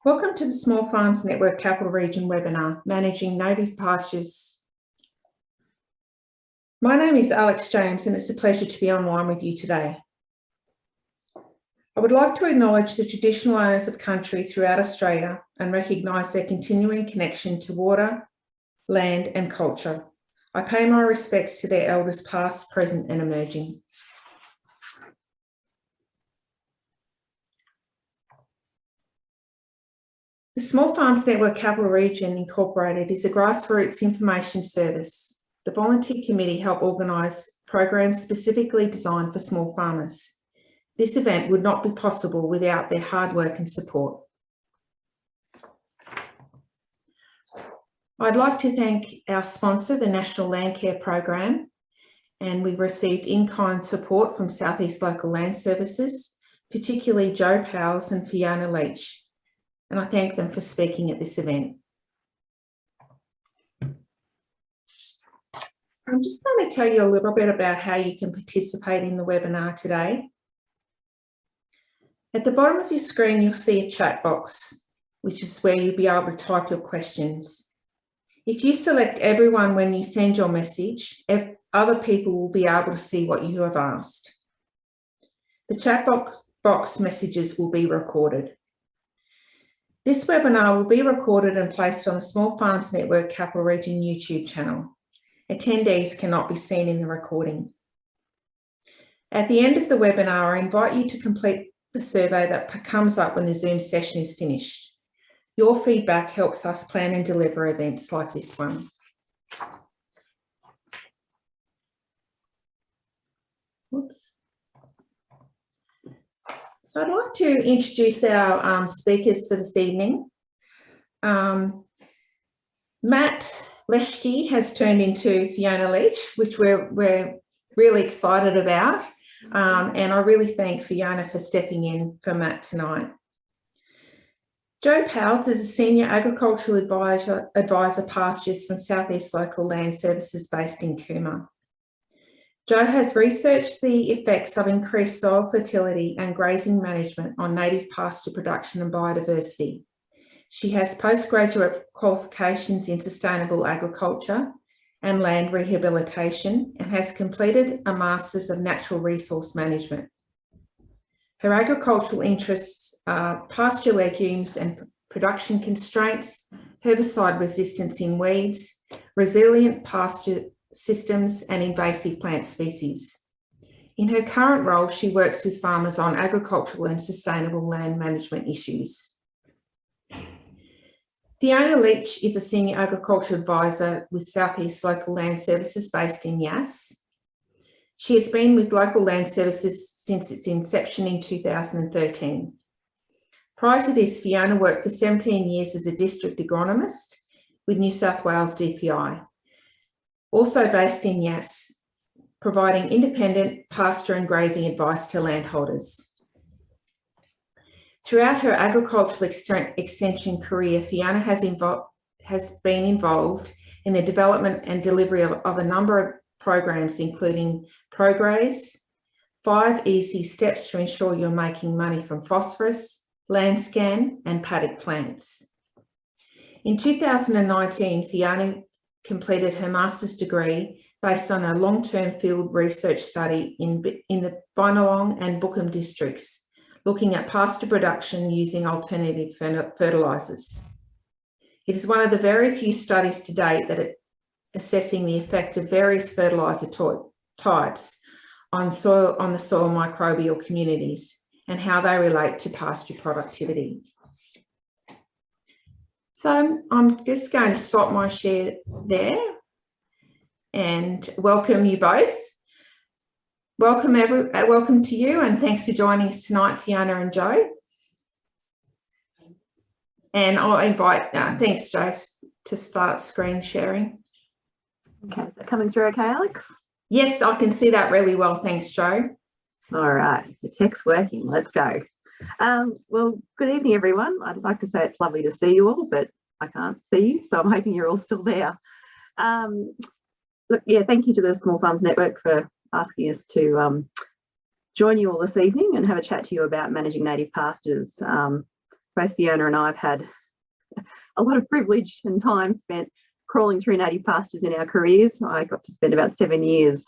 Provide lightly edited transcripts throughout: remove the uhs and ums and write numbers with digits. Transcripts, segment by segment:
Welcome to the Small Farms Network Capital Region webinar, Managing Native Pastures. My name is Alex James and it's a pleasure to be online with you today. I would like to acknowledge the traditional owners of country throughout Australia and recognise their continuing connection to water, land and culture. I pay my respects to their elders past, present and emerging. The Small Farms Network Capital Region Incorporated is a grassroots information service. The Volunteer Committee help organise programs specifically designed for small farmers. This event would not be possible without their hard work and support. I'd like to thank our sponsor, the National Landcare Program, and we received in-kind support from South East Local Land Services, particularly Jo Powells and Fiona Leech. And I thank them for speaking at this event. I'm just going to tell you a little bit about how you can participate in the webinar today. At the bottom of your screen, you'll see a chat box, which is where you'll be able to type your questions. If you select everyone when you send your message, other people will be able to see what you have asked. The chat box messages will be recorded. This webinar will be recorded and placed on the Small Farms Network Capital Region YouTube channel. Attendees cannot be seen in the recording. At the end of the webinar, I invite you to complete the survey that comes up when the Zoom session is finished. Your feedback helps us plan and deliver events like this one. Oops. So I'd like to introduce our speakers for this evening. Matt Leschke has turned into Fiona Leech, which we're really excited about. And I really thank Fiona for stepping in for Matt tonight. Jo Powells is a Senior Agricultural Advisor Pastures from South East Local Land Services based in Cooma. Jo has researched the effects of increased soil fertility and grazing management on native pasture production and biodiversity. She has postgraduate qualifications in sustainable agriculture and land rehabilitation and has completed a Masters of Natural Resource Management. Her agricultural interests are pasture legumes and production constraints, herbicide resistance in weeds, resilient pasture systems and invasive plant species. In her current role, she works with farmers on agricultural and sustainable land management issues. Fiona Leech is a Senior Agriculture Advisor with South East Local Land Services based in Yass. She has been with Local Land Services since its inception in 2013. Prior to this, Fiona worked for 17 years as a District Agronomist with New South Wales DPI. Also based in Yass, providing independent pasture and grazing advice to landholders. Throughout her agricultural extension career, Fiona has been involved in the development and delivery of a number of programs, including Graze, 5 Easy Steps to Ensure You're Making Money from Phosphorus, LandScan and Paddock Plants. In 2019, Fiona completed her master's degree based on a long-term field research study in the Binalong and Bookham districts, looking at pasture production using alternative fertilisers. It is one of the very few studies to date that assessing the effect of various fertiliser types on the soil microbial communities and how they relate to pasture productivity. So I'm just going to stop my share there and welcome you both. Welcome to you and thanks for joining us tonight, Fiona and Jo. And I'll invite, thanks Jo, to start screen sharing. Okay, is that coming through okay, Alex? Yes, I can see that really well, thanks Jo. All right, the tech's working, let's go. Well, good evening, everyone. I'd like to say it's lovely to see you all, but I can't see you, so I'm hoping you're all still there. Look, yeah, thank you to the Small Farms Network for asking us to join you all this evening and have a chat to you about managing native pastures. both Fiona and I have had a lot of privilege and time spent crawling through native pastures in our careers. I got to spend about 7 years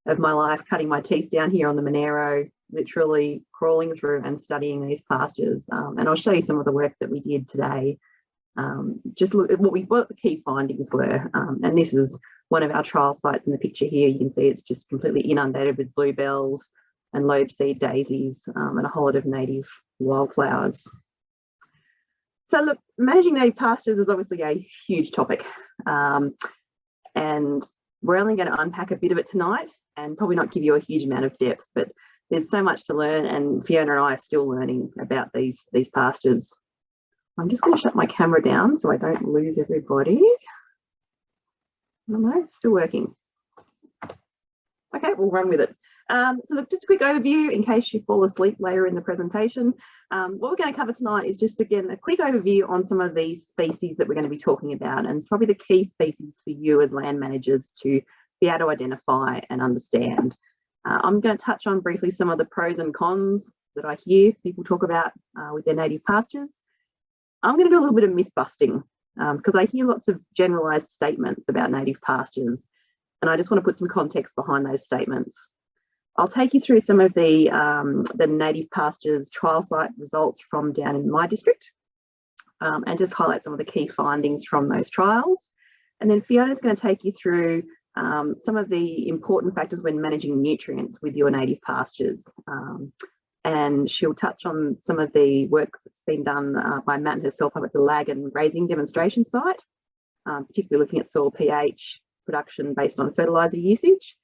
of my life cutting my teeth down here on the Monero, literally crawling through and studying these pastures. And I'll show you some of the work that we did today. Just look at what the key findings were. And this is one of our trial sites in the picture here. You can see it's just completely inundated with bluebells and lobe seed daisies and a whole lot of native wildflowers. So look, managing native pastures is obviously a huge topic. And we're only going to unpack a bit of it tonight and probably not give you a huge amount of depth, but there's so much to learn, and Fiona and I are still learning about these pastures. I'm just going to shut my camera down so I don't lose everybody. No, it's still working. Okay, we'll run with it. So look, just a quick overview in case you fall asleep later in the presentation. What we're going to cover tonight is just, again, a quick overview on some of these species that we're going to be talking about, and it's probably the key species for you as land managers to be able to identify and understand. I'm going to touch on briefly some of the pros and cons that I hear people talk about with their native pastures. I'm going to do a little bit of myth busting because I hear lots of generalised statements about native pastures, and I just want to put some context behind those statements. I'll take you through some of the native pastures trial site results from down in my district and just highlight some of the key findings from those trials. And then Fiona's going to take you through some of the important factors when managing nutrients with your native pastures. And she'll touch on some of the work that's been done by Matt and herself up at the lag and grazing demonstration site, particularly looking at soil pH production based on fertiliser usage.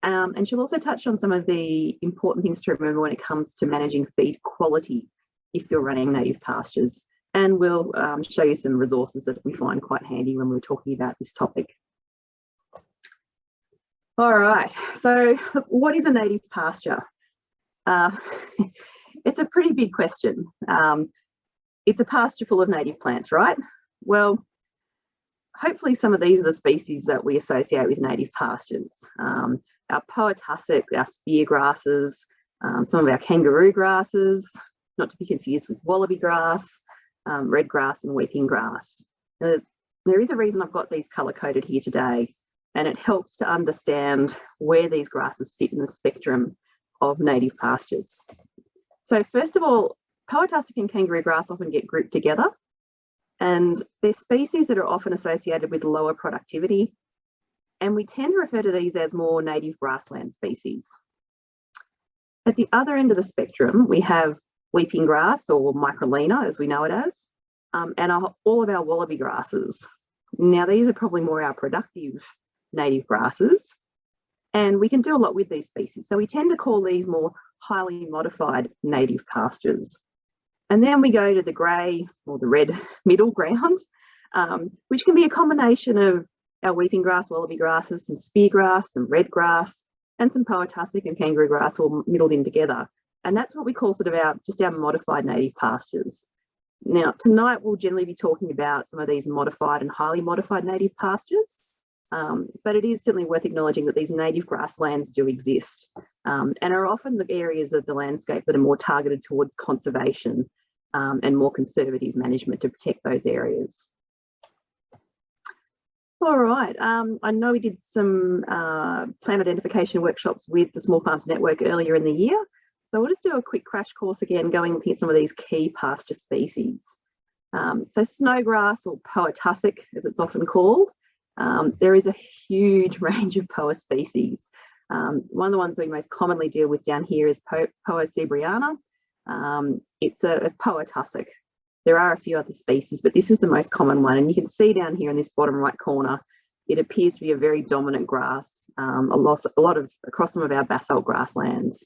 And she'll also touch on some of the important things to remember when it comes to managing feed quality if you're running native pastures. And we'll show you some resources that we find quite handy when we're talking about this topic. All right, so look, what is a native pasture? It's a pretty big question. It's a pasture full of native plants, right? Well, hopefully some of these are the species that we associate with native pastures. Our poa-tussock, our spear grasses, some of our kangaroo grasses, not to be confused with wallaby grass, red grass and weeping grass. There is a reason I've got these colour-coded here today, and it helps to understand where these grasses sit in the spectrum of native pastures. So first of all, poa-tussock and kangaroo grass often get grouped together, and they're species that are often associated with lower productivity, and we tend to refer to these as more native grassland species. At the other end of the spectrum, we have weeping grass, or microlina as we know it as, and all of our wallaby grasses. Now these are probably more our productive native grasses, and we can do a lot with these species. So we tend to call these more highly modified native pastures. And then we go to the grey or the red middle ground, which can be a combination of our weeping grass, wallaby grasses, some spear grass, some red grass, and some poa-tussock and kangaroo grass all middled in together. And that's what we call sort of our modified native pastures. Now, tonight we'll generally be talking about some of these modified and highly modified native pastures, but it is certainly worth acknowledging that these native grasslands do exist and are often the areas of the landscape that are more targeted towards conservation and more conservative management to protect those areas. All right, I know we did some plant identification workshops with the Small Farms Network earlier in the year. So we'll just do a quick crash course again, looking at some of these key pasture species. So snowgrass, or poa-tussock as it's often called, there is a huge range of poa species. One of the ones we most commonly deal with down here is Poa cebriana. It's a poa-tussock. There are a few other species, but this is the most common one. And you can see down here in this bottom right corner, it appears to be a very dominant grass, across some of our basalt grasslands.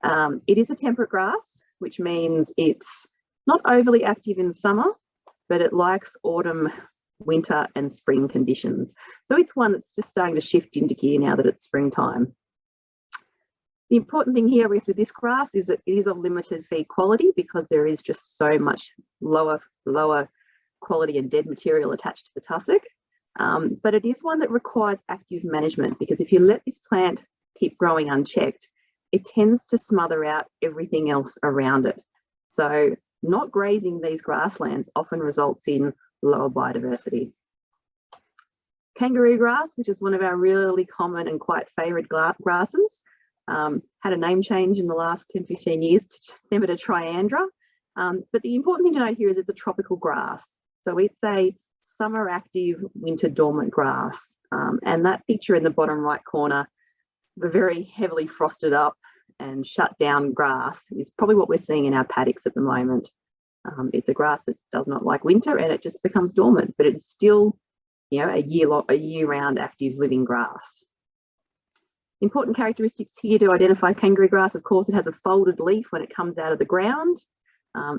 It is a temperate grass, which means it's not overly active in summer, but it likes autumn, winter and spring conditions. So it's one that's just starting to shift into gear now that it's springtime. The important thing here with this grass is that it is of limited feed quality because there is just so much lower quality and dead material attached to the tussock. But it is one that requires active management, because if you let this plant keep growing unchecked, it tends to smother out everything else around it. So not grazing these grasslands often results in lower biodiversity. Kangaroo grass, which is one of our really common and quite favoured grasses, had a name change in the last 10-15 years to Nemeta triandra. But the important thing to note here is it's a tropical grass. So it's a summer active, winter dormant grass. And that picture in the bottom right corner, the very heavily frosted up and shut down grass, is probably what we're seeing in our paddocks at the moment. It's a grass that does not like winter and it just becomes dormant, but it's still, you know, a year-round active living grass. Important characteristics here to identify kangaroo grass: of course, it has a folded leaf when it comes out of the ground.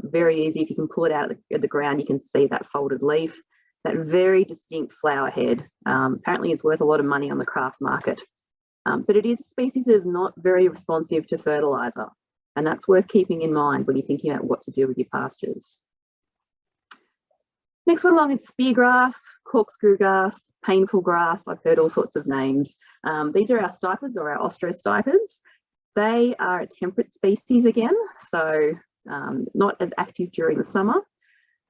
Very easy, if you can pull it out of the ground, you can see that folded leaf. That very distinct flower head. Apparently it's worth a lot of money on the craft market. But it is a species that is not very responsive to fertiliser, and that's worth keeping in mind when you're thinking about what to do with your pastures. Next one along is speargrass, corkscrew grass, painful grass. I've heard all sorts of names. These are our stipers, or our ostrostipers. They are a temperate species again, so not as active during the summer,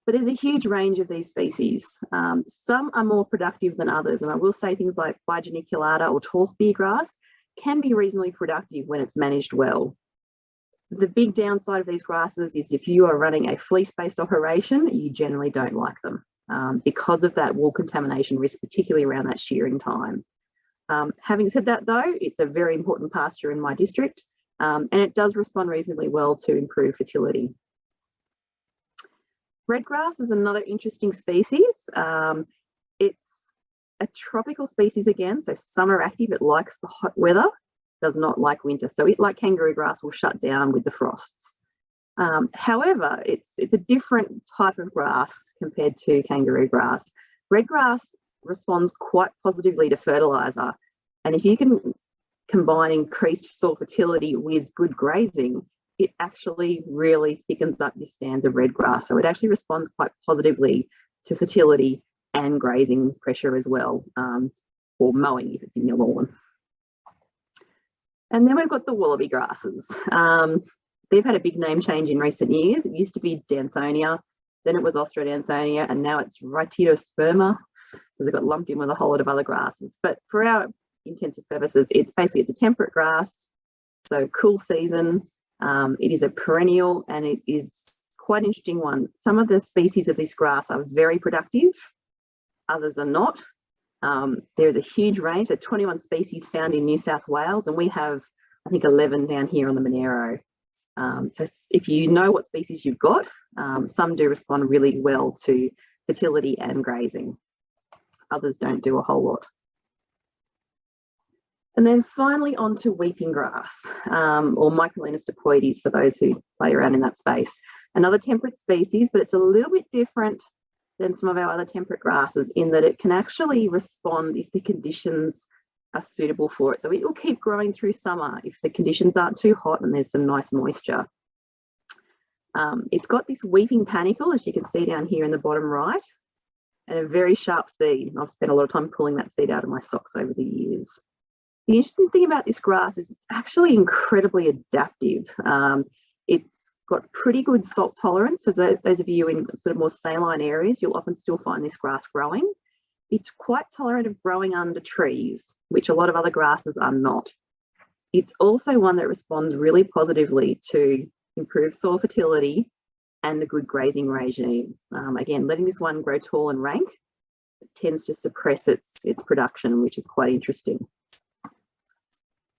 but there's a huge range of these species. Some are more productive than others, and I will say things like bigeniculata or tall speargrass can be reasonably productive when it's managed well. The big downside of these grasses is if you are running a fleece-based operation, you generally don't like them because of that wool contamination risk, particularly around that shearing time. Having said that though, it's a very important pasture in my district, and it does respond reasonably well to improve fertility. Redgrass is another interesting species. It's a tropical species again, so summer active, it likes the hot weather, does not like winter. So it, like kangaroo grass, will shut down with the frosts. However, it's a different type of grass compared to kangaroo grass. Redgrass responds quite positively to fertiliser, and if you can combine increased soil fertility with good grazing, it actually really thickens up your stands of redgrass. So it actually responds quite positively to fertility and grazing pressure as well, or mowing if it's in your lawn. And then we've got the wallaby grasses. They've had a big name change in recent years. It used to be Danthonia, then it was Ostrodanthonia, and now it's Rhytidosperma, because it got lumped in with a whole lot of other grasses. But for our intensive purposes, it's a temperate grass, so cool season. It is a perennial, and it is quite an interesting one. Some of the species of this grass are very productive, others are not. There's a huge range, so 21 species found in New South Wales, and we have, I think, 11 down here on the Monero. So if you know what species you've got, some do respond really well to fertility and grazing. Others don't do a whole lot. And then finally on to weeping grass, or Mycalina stopoides for those who play around in that space. Another temperate species, but it's a little bit different than some of our other temperate grasses in that it can actually respond if the conditions are suitable for it. So it will keep growing through summer if the conditions aren't too hot and there's some nice moisture. It's got this weeping panicle, as you can see down here in the bottom right, and a very sharp seed. I've spent a lot of time pulling that seed out of my socks over the years. The interesting thing about this grass is it's actually incredibly adaptive. It's got pretty good salt tolerance. So those of you in sort of more saline areas, you'll often still find this grass growing. It's quite tolerant of growing under trees, which a lot of other grasses are not. It's also one that responds really positively to improved soil fertility and the good grazing regime. Again, letting this one grow tall and rank tends to suppress its production, which is quite interesting.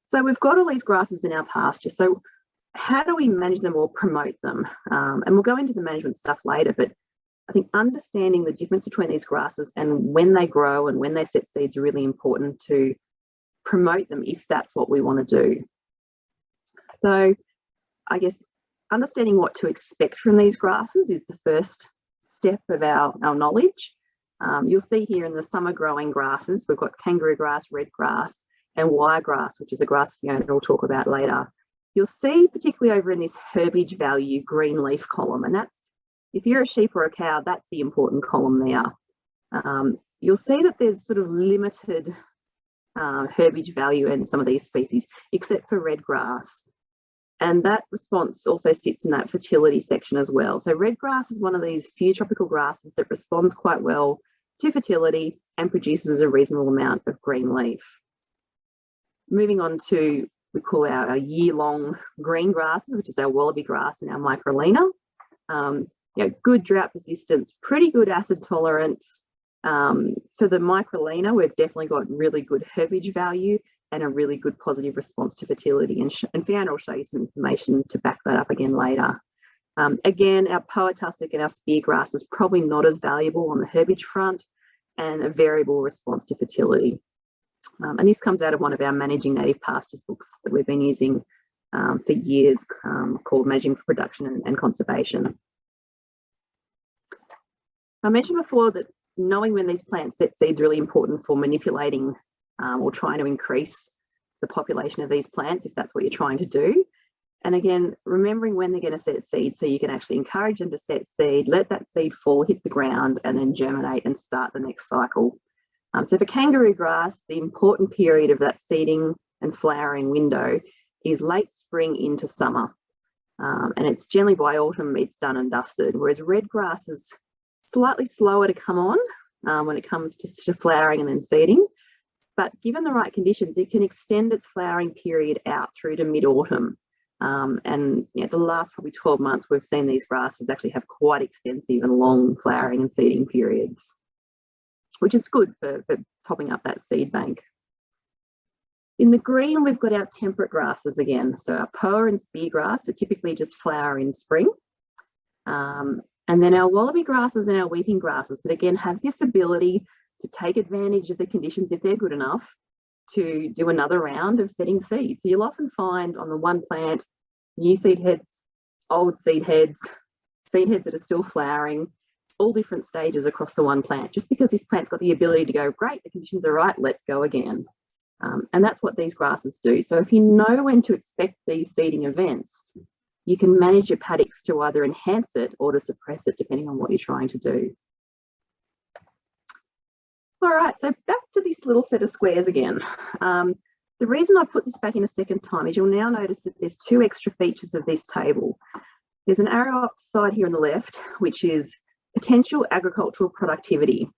So we've got all these grasses in our pasture. So how do we manage them or promote them? And we'll go into the management stuff later, but I think understanding the difference between these grasses and when they grow and when they set seeds are really important to promote them if that's what we want to do. So I guess understanding what to expect from these grasses is the first step of our knowledge. You'll see here in the summer growing grasses, we've got kangaroo grass, red grass, and wiregrass, which is a grass Fiona will talk about later. You'll see, particularly over in this herbage value green leaf column, and that's, if you're a sheep or a cow, that's the important column there. You'll see that there's sort of limited herbage value in some of these species, except for red grass. And that response also sits in that fertility section as well. So red grass is one of these few tropical grasses that responds quite well to fertility and produces a reasonable amount of green leaf. Moving on to, we call our year-long green grasses, which is our wallaby grass and our microlina. Good drought persistence, pretty good acid tolerance. For the microlina, we've definitely got really good herbage value and a really good positive response to fertility. And Fiona will show you some information to back that up again later. Again, our poa-tussock and our spear grass is probably not as valuable on the herbage front and a variable response to fertility. And this comes out of one of our Managing Native Pastures books that we've been using for years, called Managing for Production and Conservation. I mentioned before that knowing when these plants set seed is really important for manipulating or trying to increase the population of these plants, if that's what you're trying to do. And again, remembering when they're going to set seed so you can actually encourage them to set seed, let that seed fall, hit the ground, and then germinate and start the next cycle. So for kangaroo grass, the important period of that seeding and flowering window is late spring into summer. And it's generally by autumn it's done and dusted, whereas red grass is slightly slower to come on when it comes to flowering and then seeding. But given the right conditions, it can extend its flowering period out through to mid-autumn. And the last probably 12 months, we've seen these grasses actually have quite extensive and long flowering and seeding periods, which is good for topping up that seed bank. In the green, we've got our temperate grasses again. So our poa and spear grass are typically just flower in spring. And then our wallaby grasses and our weeping grasses that again have this ability to take advantage of the conditions if they're good enough to do another round of setting seed. So you'll often find on the one plant, new seed heads, old seed heads that are still flowering, all different stages across the one plant, just because this plant's got the ability to go, great, the conditions are right, let's go again. And that's what these grasses do. So if you know when to expect these seeding events, you can manage your paddocks to either enhance it or to suppress it, depending on what you're trying to do. All right, so back to this little set of squares again. The reason I put this back in a second time is you'll now notice that there's two extra features of this table. There's an arrow up the side here on the left, which is potential agricultural productivity.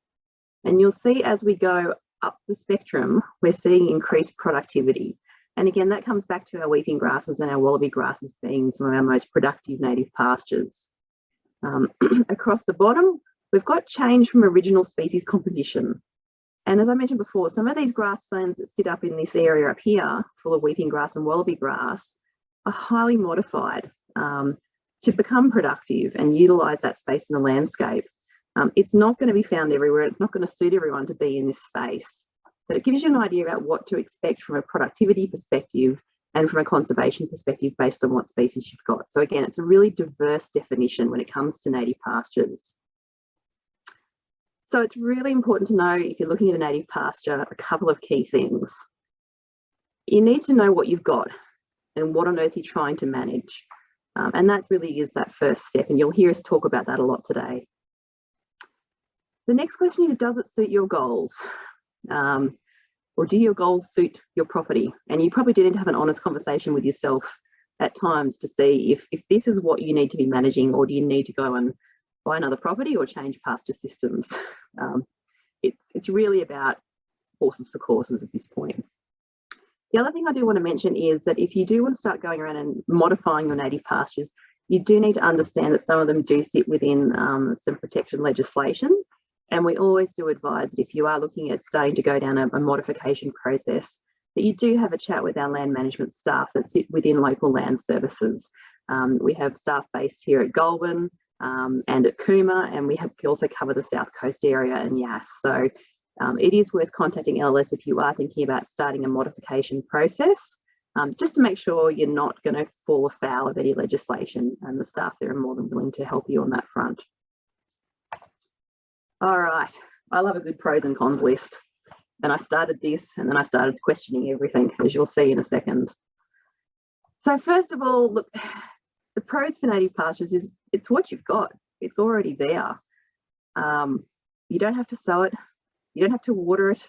And you'll see as we go up the spectrum, we're seeing increased productivity. And again, that comes back to our weeping grasses and our wallaby grasses being some of our most productive native pastures. Across the bottom, we've got change from original species composition. And as I mentioned before, some of these grasslands that sit up in this area up here, full of weeping grass and wallaby grass, are highly modified to become productive and utilise that space in the landscape. It's not going to be found everywhere. It's not going to suit everyone to be in this space. But it gives you an idea about what to expect from a productivity perspective and from a conservation perspective based on what species you've got. So again, it's a really diverse definition when it comes to native pastures. So it's really important to know, if you're looking at a native pasture, a couple of key things. You need to know what you've got and what on earth you're trying to manage. And that really is that first step. And you'll hear us talk about that a lot today. The next question is, does it suit your goals? Or do your goals suit your property? And you probably do need to have an honest conversation with yourself at times to see if this is what you need to be managing, or do you need to go and buy another property or change pasture systems. It's really about horses for courses at this point. The other thing I do want to mention is that if you do want to start going around and modifying your native pastures, you do need to understand that some of them do sit within some protection legislation. And we always do advise that if you are looking at starting to go down a modification process, that you do have a chat with our land management staff that sit within local land services. We have staff based here at Goulburn and at Cooma, and we also cover the South Coast area and Yass. So it is worth contacting LS if you are thinking about starting a modification process, just to make sure you're not going to fall afoul of any legislation, and the staff there are more than willing to help you on that front. All right, I love a good pros and cons list. And I started this and then I started questioning everything, as you'll see in a second. So first of all, look, the pros for native pastures is it's what you've got. It's already there. You don't have to sow it. You don't have to water it.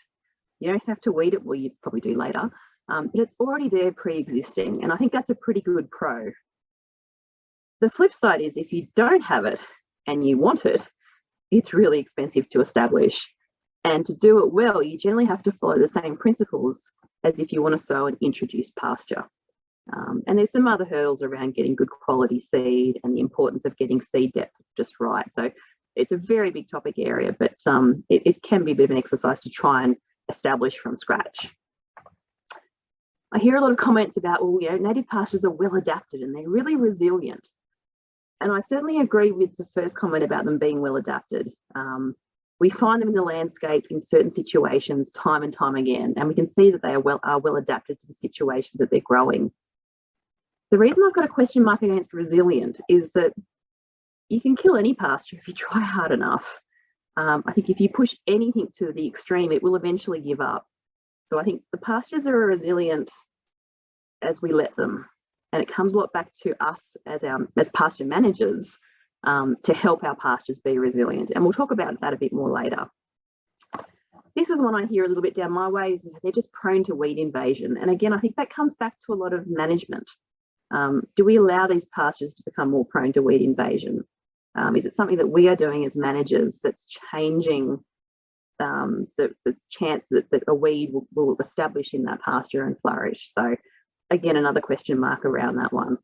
You don't have to weed it. Well, you probably do later. but it's already there pre-existing, and I think that's a pretty good pro. The flip side is if you don't have it and you want it, it's really expensive to establish. And to do it well, you generally have to follow the same principles as if you want to sow and introduce pasture. And there's some other hurdles around getting good quality seed and the importance of getting seed depth just right. So it's a very big topic area, but it can be a bit of an exercise to try and establish from scratch. I hear a lot of comments about, well, you know, native pastures are well adapted and they're really resilient. And I certainly agree with the first comment about them being well adapted. We find them in the landscape in certain situations time and time again, and we can see that they are well adapted to the situations that they're growing. The reason I've got a question mark against resilient is that you can kill any pasture if you try hard enough. I think if you push anything to the extreme, it will eventually give up. So I think the pastures are resilient as we let them. And it comes a lot back to us as pasture managers to help our pastures be resilient. And we'll talk about that a bit more later. This is one I hear a little bit down my way, is they're just prone to weed invasion. And again, I think that comes back to a lot of management. Do we allow these pastures to become more prone to weed invasion? Is it something that we are doing as managers that's changing the chance that a weed will establish in that pasture and flourish? So again, another question mark around that one.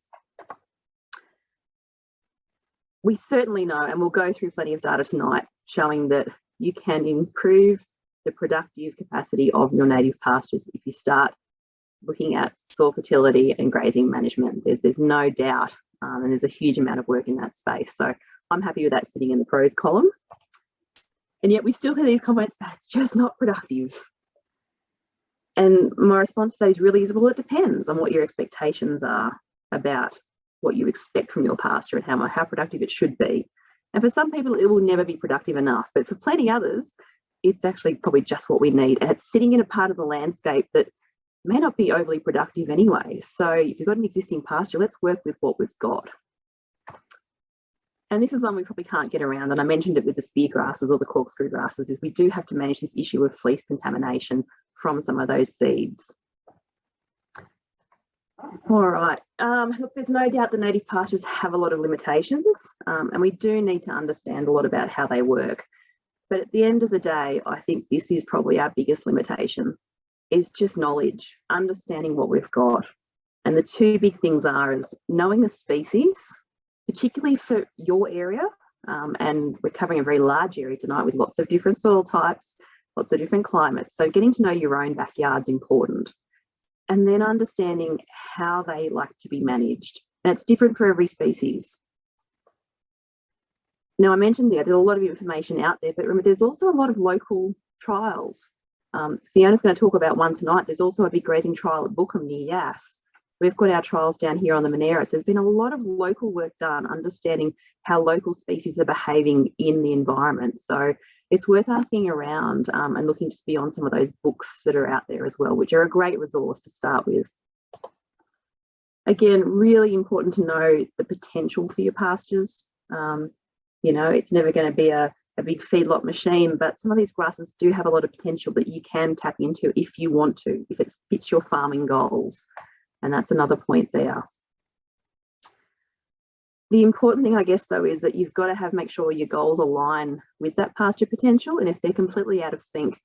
We certainly know, and we'll go through plenty of data tonight, showing that you can improve the productive capacity of your native pastures if you start looking at soil fertility and grazing management. There's no doubt, and there's a huge amount of work in that space. So I'm happy with that sitting in the pros column. And yet we still hear these comments that it's just not productive. And my response to those really is, well, it depends on what your expectations are about what you expect from your pasture and how productive it should be. And for some people, it will never be productive enough. But for plenty others, it's actually probably just what we need. And it's sitting in a part of the landscape that may not be overly productive anyway. So if you've got an existing pasture, let's work with what we've got. And this is one we probably can't get around, and I mentioned it with the spear grasses or the corkscrew grasses, is we do have to manage this issue of fleece contamination from some of those seeds. All right, look, there's no doubt the native pastures have a lot of limitations, and we do need to understand a lot about how they work. But at the end of the day, I think this is probably our biggest limitation, is just knowledge, understanding what we've got. And the two big things is knowing the species, particularly for your area, and we're covering a very large area tonight with lots of different soil types, lots of different climates. So getting to know your own backyard's important. And then understanding how they like to be managed. And it's different for every species. Now, I mentioned there's a lot of information out there, but remember, there's also a lot of local trials. Fiona's going to talk about one tonight. There's also a big grazing trial at Bookham near Yass. We've got our trials down here on the Monera. So there's been a lot of local work done, understanding how local species are behaving in the environment. So it's worth asking around and looking just beyond some of those books that are out there as well, which are a great resource to start with. Again, really important to know the potential for your pastures. You know, it's never going to be a big feedlot machine, but some of these grasses do have a lot of potential that you can tap into if you want to, if it fits your farming goals. And that's another point there. The important thing, I guess, though, is that you've got to make sure your goals align with that pasture potential. And if they're completely out of sync,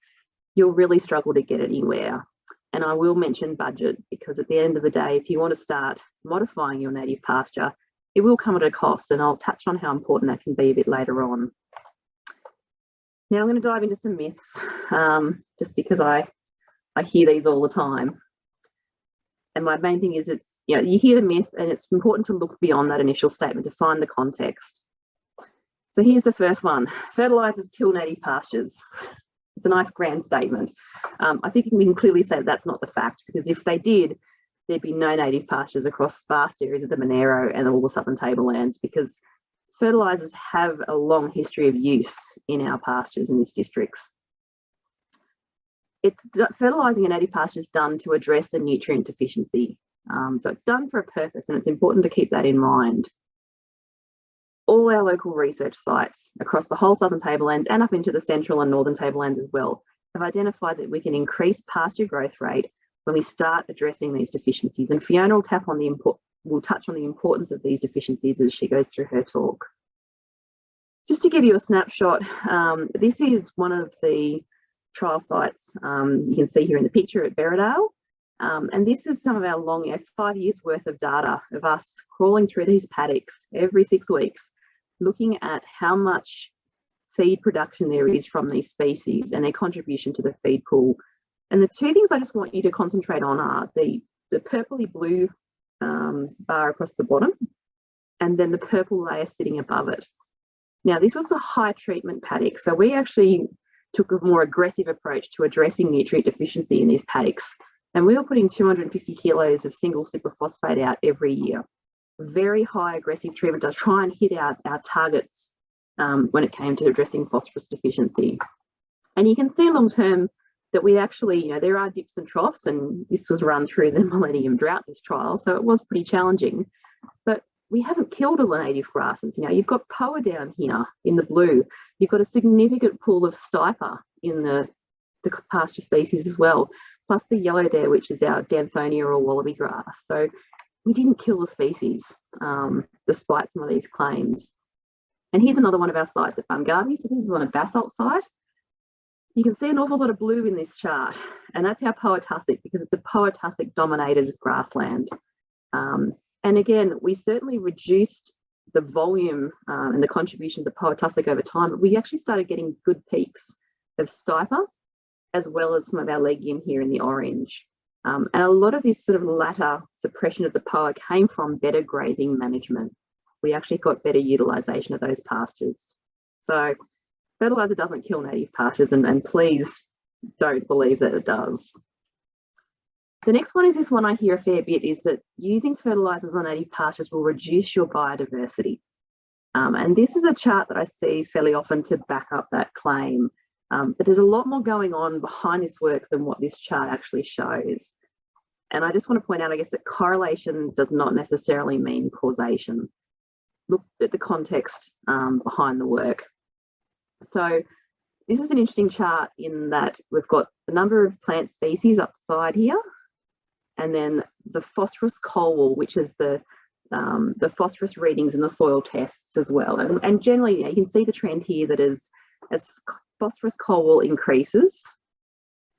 you'll really struggle to get anywhere. And I will mention budget, because at the end of the day, if you want to start modifying your native pasture, it will come at a cost. And I'll touch on how important that can be a bit later on. Now I'm going to dive into some myths, just because I hear these all the time. And my main thing is you hear the myth, and it's important to look beyond that initial statement to find the context. So here's the first one: fertilizers kill native pastures. It's a nice grand statement. I think we can clearly say that that's not the fact, because if they did, there'd be no native pastures across vast areas of the Monero and all the southern tablelands, because fertilizers have a long history of use in our pastures in these districts. Fertilising a native pasture is done to address a nutrient deficiency. So it's done for a purpose, and it's important to keep that in mind. All our local research sites across the whole southern tablelands and up into the central and northern tablelands as well have identified that we can increase pasture growth rate when we start addressing these deficiencies. And Fiona will touch on the importance of these deficiencies as she goes through her talk. Just to give you a snapshot, this is one of the trial sites you can see here in the picture at Berridale. And this is some of our long, 5 years worth of data of us crawling through these paddocks every 6 weeks, looking at how much feed production there is from these species and their contribution to the feed pool. And the two things I just want you to concentrate on are the purpley blue bar across the bottom, and then the purple layer sitting above it. Now, this was a high treatment paddock, so we actually took a more aggressive approach to addressing nutrient deficiency in these paddocks, and we were putting 250 kilos of single superphosphate out every year. Very high aggressive treatment to try and hit our targets when it came to addressing phosphorus deficiency. And you can see long term that we actually, there are dips and troughs, and this was run through the Millennium Drought, this trial, so it was pretty challenging. But we haven't killed all the native grasses. You've got poa down here in the blue. You've got a significant pool of stiper in the pasture species as well, plus the yellow there, which is our Danthonia or wallaby grass. So we didn't kill the species, despite some of these claims. And here's another one of our sites at Bungarby. So this is on a basalt site. You can see an awful lot of blue in this chart, and that's our poa tussock, because it's a poa tussock dominated grassland. And again, we certainly reduced the volume and the contribution of the poa tussock over time, but we actually started getting good peaks of stiper, as well as some of our legume here in the orange. And a lot of this sort of latter suppression of the poa came from better grazing management. We actually got better utilisation of those pastures. So fertiliser doesn't kill native pastures, and please don't believe that it does. The next one is this one I hear a fair bit, is that using fertilisers on native pastures will reduce your biodiversity. And this is a chart that I see fairly often to back up that claim. But there's a lot more going on behind this work than what this chart actually shows. And I just want to point out, I guess, that correlation does not necessarily mean causation. Look at the context behind the work. So this is an interesting chart in that we've got the number of plant species up the side here, and then the phosphorus coal wall, which is the phosphorus readings in the soil tests as well. And generally, you can see the trend here that as phosphorus coal wall increases,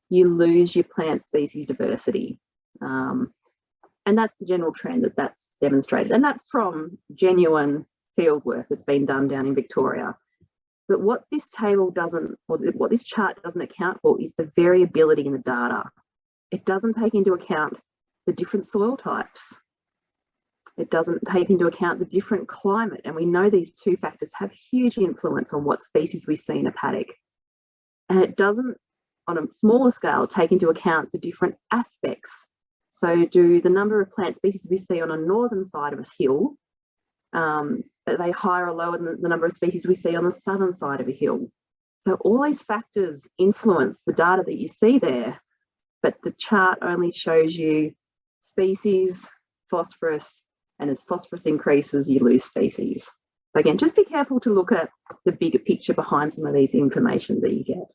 you lose your plant species diversity. And that's the general trend that's demonstrated. And that's from genuine field work that's been done down in Victoria. But what this table doesn't, or what this chart doesn't account for, is the variability in the data. It doesn't take into account the different soil types. It doesn't take into account the different climate. And we know these two factors have huge influence on what species we see in a paddock. And it doesn't, on a smaller scale, take into account the different aspects. So do the number of plant species we see on a northern side of a hill, are they higher or lower than the number of species we see on the southern side of a hill? So all these factors influence the data that you see there, but the chart only shows you species, phosphorus, and as phosphorus increases, you lose species. So again, just be careful to look at the bigger picture behind some of these information that you get.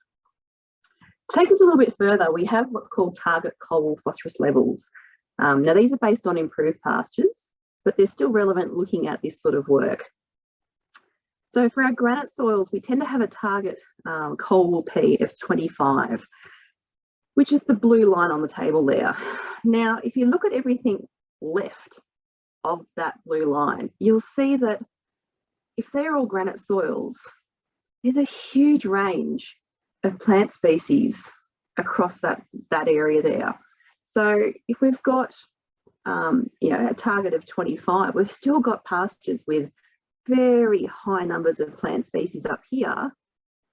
To take us a little bit further, we have what's called target coal phosphorus levels. Now, these are based on improved pastures, but they're still relevant looking at this sort of work. So for our granite soils, we tend to have a target coal P of 25, which is the blue line on the table there. Now, if you look at everything left of that blue line, you'll see that if they're all granite soils, there's a huge range of plant species across that area there. So if we've got a target of 25, we've still got pastures with very high numbers of plant species up here.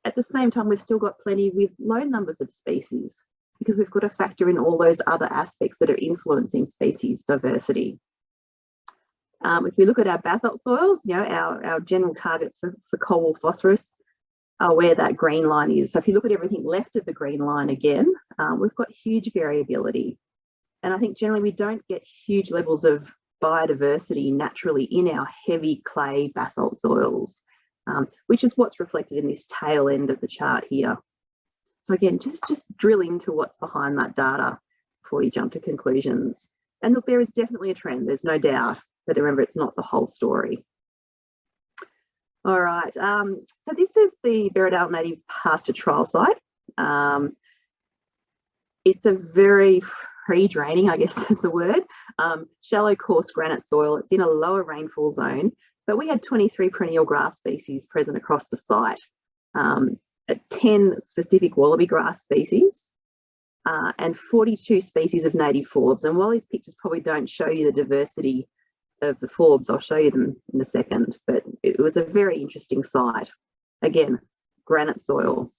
At the same time, we've still got plenty with low numbers of species, because we've got to factor in all those other aspects that are influencing species diversity. If we look at our basalt soils, our general targets for coal wall phosphorus are where that green line is. So if you look at everything left of the green line again, we've got huge variability. And I think generally we don't get huge levels of biodiversity naturally in our heavy clay basalt soils, which is what's reflected in this tail end of the chart here. So again, just drill into what's behind that data. before you jump to conclusions. And look, there is definitely a trend, there's no doubt, but remember, it's not the whole story. All right, so this is the Berriedale Native Pasture Trial Site. It's a very free-draining, I guess is the word, shallow, coarse granite soil. It's in a lower rainfall zone, but we had 23 perennial grass species present across the site, 10 specific wallaby grass species, and 42 species of native forbs. And while these pictures probably don't show you the diversity of the forbs, I'll show you them in a second, but it was a very interesting site. Again, granite soil.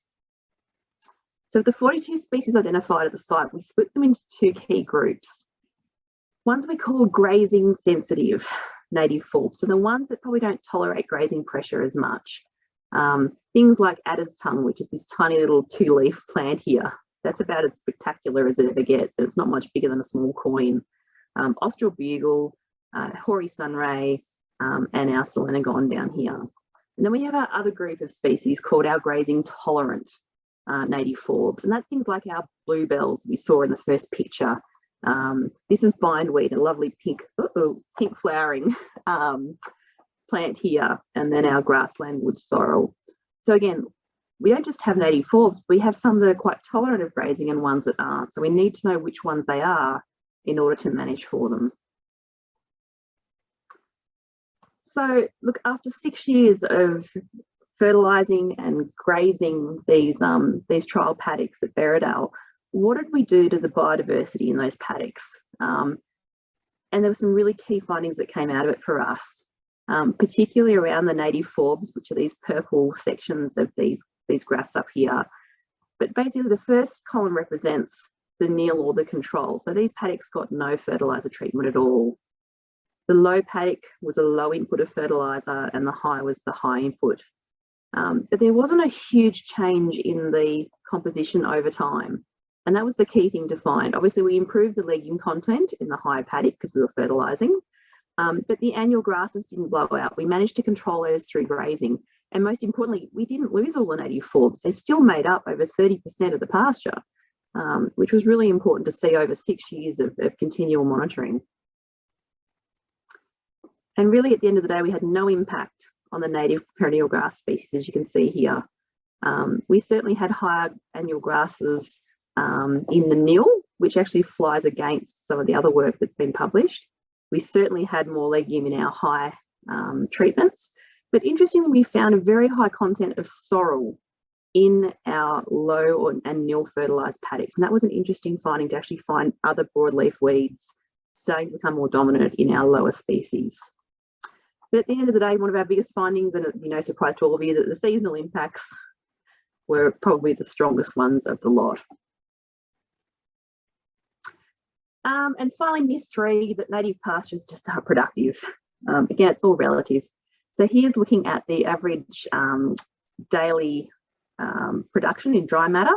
So of the 42 species identified at the site, we split them into two key groups. Ones we call grazing sensitive native forbs, so the ones that probably don't tolerate grazing pressure as much. Things like adder's tongue, which is this tiny little 2-leaf plant here. That's about as spectacular as it ever gets, and it's not much bigger than a small coin. Austral bugle, hoary sunray, and our selenogon down here. And then we have our other group of species called our grazing tolerant native forbs, and that's things like our bluebells we saw in the first picture. This is bindweed, a lovely pink flowering plant here, and then our grassland wood sorrel. So again, we don't just have native forbs, we have some that are quite tolerant of grazing and ones that aren't. So we need to know which ones they are in order to manage for them. So look, after 6 years of fertilising and grazing these trial paddocks at Berriedale, what did we do to the biodiversity in those paddocks? And there were some really key findings that came out of it for us, particularly around the native forbs, which are these purple sections of these graphs up here. But basically the first column represents the nil or the control. So these paddocks got no fertiliser treatment at all. The low paddock was a low input of fertiliser and the high was the high input. But there wasn't a huge change in the composition over time. And that was the key thing to find. Obviously, we improved the legume content in the higher paddock because we were fertilising, but the annual grasses didn't blow out. We managed to control those through grazing. And most importantly, we didn't lose all the native forbs. They still made up over 30% of the pasture, which was really important to see over 6 years of continual monitoring. And really, at the end of the day, we had no impact on the native perennial grass species, as you can see here. We certainly had higher annual grasses in the nil, which actually flies against some of the other work that's been published. We certainly had more legume in our high treatments, but interestingly, we found a very high content of sorrel in our low and nil fertilised paddocks. And that was an interesting finding, to actually find other broadleaf weeds starting to become more dominant in our lower species. But at the end of the day, one of our biggest findings, and it'll be no surprise to all of you, that the seasonal impacts were probably the strongest ones of the lot. And finally, myth 3, that native pastures just aren't productive. Again, it's all relative. So here's looking at the average daily production in dry matter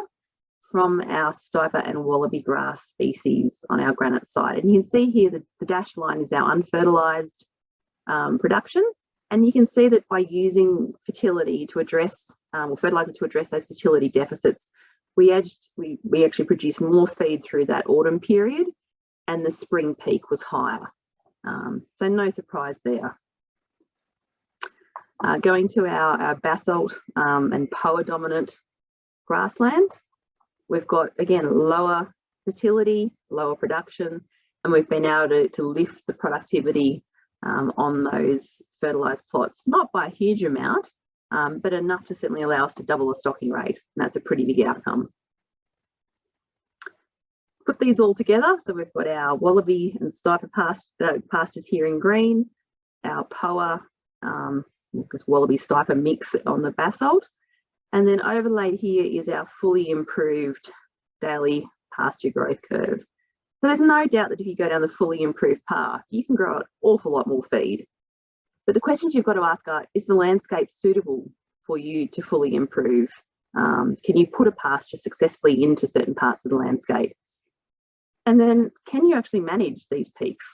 from our stiper and wallaby grass species on our granite site. And you can see here that the dashed line is our unfertilised production, and you can see that by using fertility to address or fertiliser to address those fertility deficits, we actually produced more feed through that autumn period, and the spring peak was higher. So no surprise there. Going to our basalt and poa dominant grassland, we've got, again, lower fertility, lower production, and we've been able to lift the productivity on those fertilised plots, not by a huge amount, but enough to certainly allow us to double the stocking rate. And that's a pretty big outcome. Put these all together, so we've got our wallaby and stiper pastures here in green, our poa, because wallaby stiper mix on the basalt, and then overlaid here is our fully improved daily pasture growth curve. So there's no doubt that if you go down the fully improved path, you can grow an awful lot more feed. But the questions you've got to ask are, is the landscape suitable for you to fully improve? Can you put a pasture successfully into certain parts of the landscape? And then can you actually manage these peaks?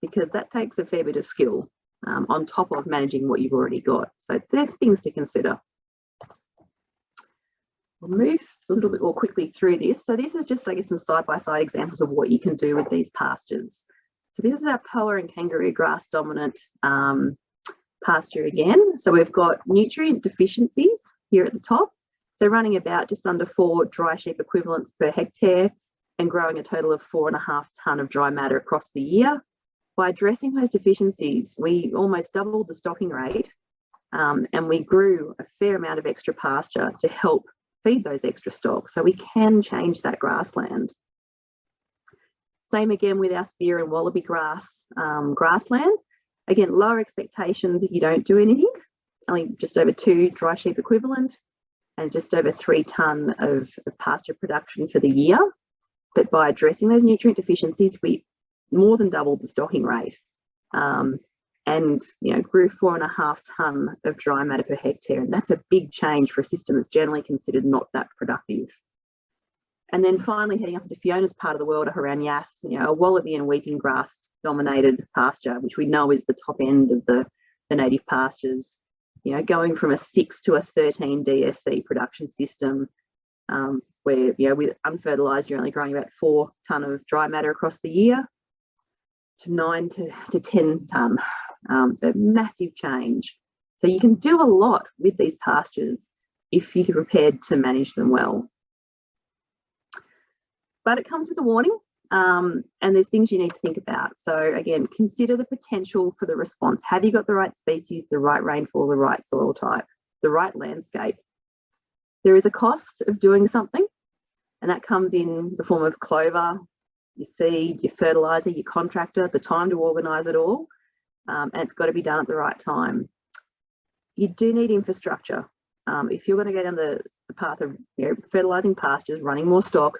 Because that takes a fair bit of skill on top of managing what you've already got. So there's things to consider. We'll move a little bit more quickly through this. So this is just, I guess, some side-by-side examples of what you can do with these pastures. So this is our poa and kangaroo grass dominant pasture again. So we've got nutrient deficiencies here at the top. So running about just under 4 dry sheep equivalents per hectare and growing a total of 4.5 tonne of dry matter across the year. By addressing those deficiencies, we almost doubled the stocking rate and we grew a fair amount of extra pasture to help feed those extra stock. So we can change that grassland. Same again with our spear and wallaby grass grassland. Again, lower expectations if you don't do anything, only just over 2 dry sheep equivalent and just over 3 tonne of pasture production for the year. But by addressing those nutrient deficiencies, we more than doubled the stocking rate and grew 4.5 tonne of dry matter per hectare. And that's a big change for a system that's generally considered not that productive. And then finally heading up into Fiona's part of the world around Yass, a wallaby and weeping grass dominated pasture, which we know is the top end of the native pastures, going from a 6 to a 13 DSC production system where, with unfertilised, you're only growing about 4 tonne of dry matter across the year to 9 to 10 tonne. So massive change. So you can do a lot with these pastures if you're prepared to manage them well. But it comes with a warning, and there's things you need to think about. So again, consider the potential for the response. Have you got the right species, the right rainfall, the right soil type, the right landscape? There is a cost of doing something, and that comes in the form of clover, your seed, your fertiliser, your contractor, the time to organise it all, and it's got to be done at the right time. You do need infrastructure. If you're going to go down the path of fertilising pastures, running more stock,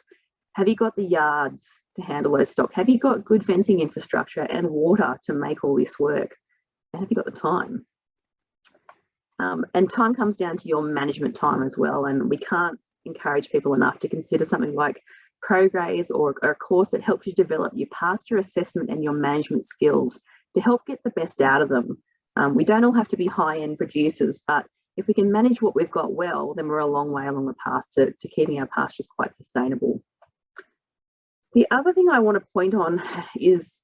have you got the yards to handle those stock? Have you got good fencing infrastructure and water to make all this work? And have you got the time? And time comes down to your management time as well. And we can't encourage people enough to consider something like ProGraze or a course that helps you develop your pasture assessment and your management skills to help get the best out of them. We don't all have to be high-end producers, but if we can manage what we've got well, then we're a long way along the path to keeping our pastures quite sustainable. The other thing I want to point on is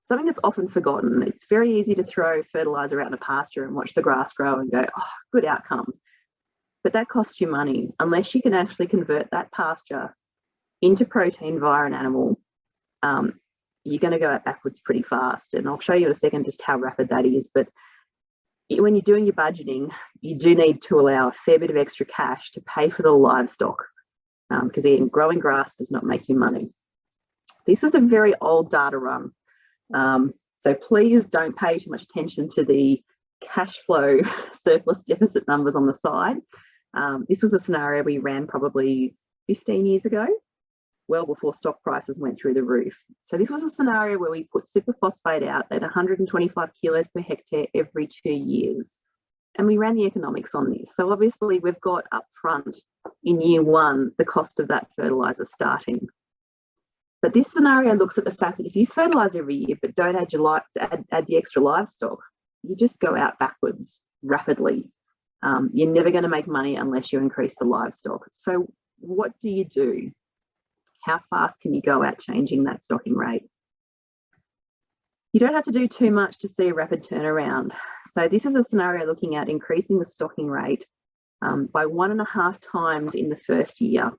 something that's often forgotten. It's very easy to throw fertiliser out in a pasture and watch the grass grow and go, oh, good outcome. But that costs you money. Unless you can actually convert that pasture into protein via an animal, you're going to go out backwards pretty fast. And I'll show you in a second just how rapid that is. But when you're doing your budgeting, you do need to allow a fair bit of extra cash to pay for the livestock, because again, growing grass does not make you money. This is a very old data run, so please don't pay too much attention to the cash flow surplus deficit numbers on the side. This was a scenario we ran probably 15 years ago, well before stock prices went through the roof. So this was a scenario where we put superphosphate out at 125 kilos per hectare every 2 years. And we ran the economics on this. So obviously we've got upfront in year 1 the cost of that fertiliser starting. But this scenario looks at the fact that if you fertilise every year but don't add the extra livestock, you just go out backwards rapidly. You're never going to make money unless you increase the livestock. So what do you do? How fast can you go out changing that stocking rate? You don't have to do too much to see a rapid turnaround. So this is a scenario looking at increasing the stocking rate by 1.5 times in the first year.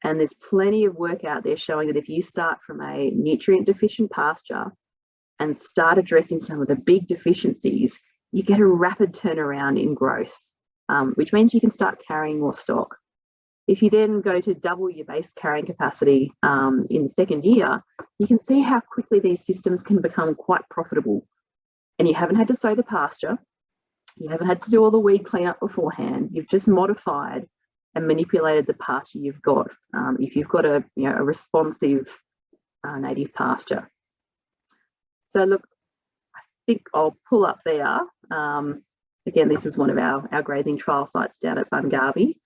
And there's plenty of work out there showing that if you start from a nutrient deficient pasture and start addressing some of the big deficiencies, you get a rapid turnaround in growth, which means you can start carrying more stock. If you then go to double your base carrying capacity in the second year, you can see how quickly these systems can become quite profitable. And you haven't had to sow the pasture, you haven't had to do all the weed cleanup beforehand, you've just modified and manipulated the pasture you've got, if you've got a responsive native pasture. So look, I think I'll pull up there. Again, this is one of our grazing trial sites down at Bungarby.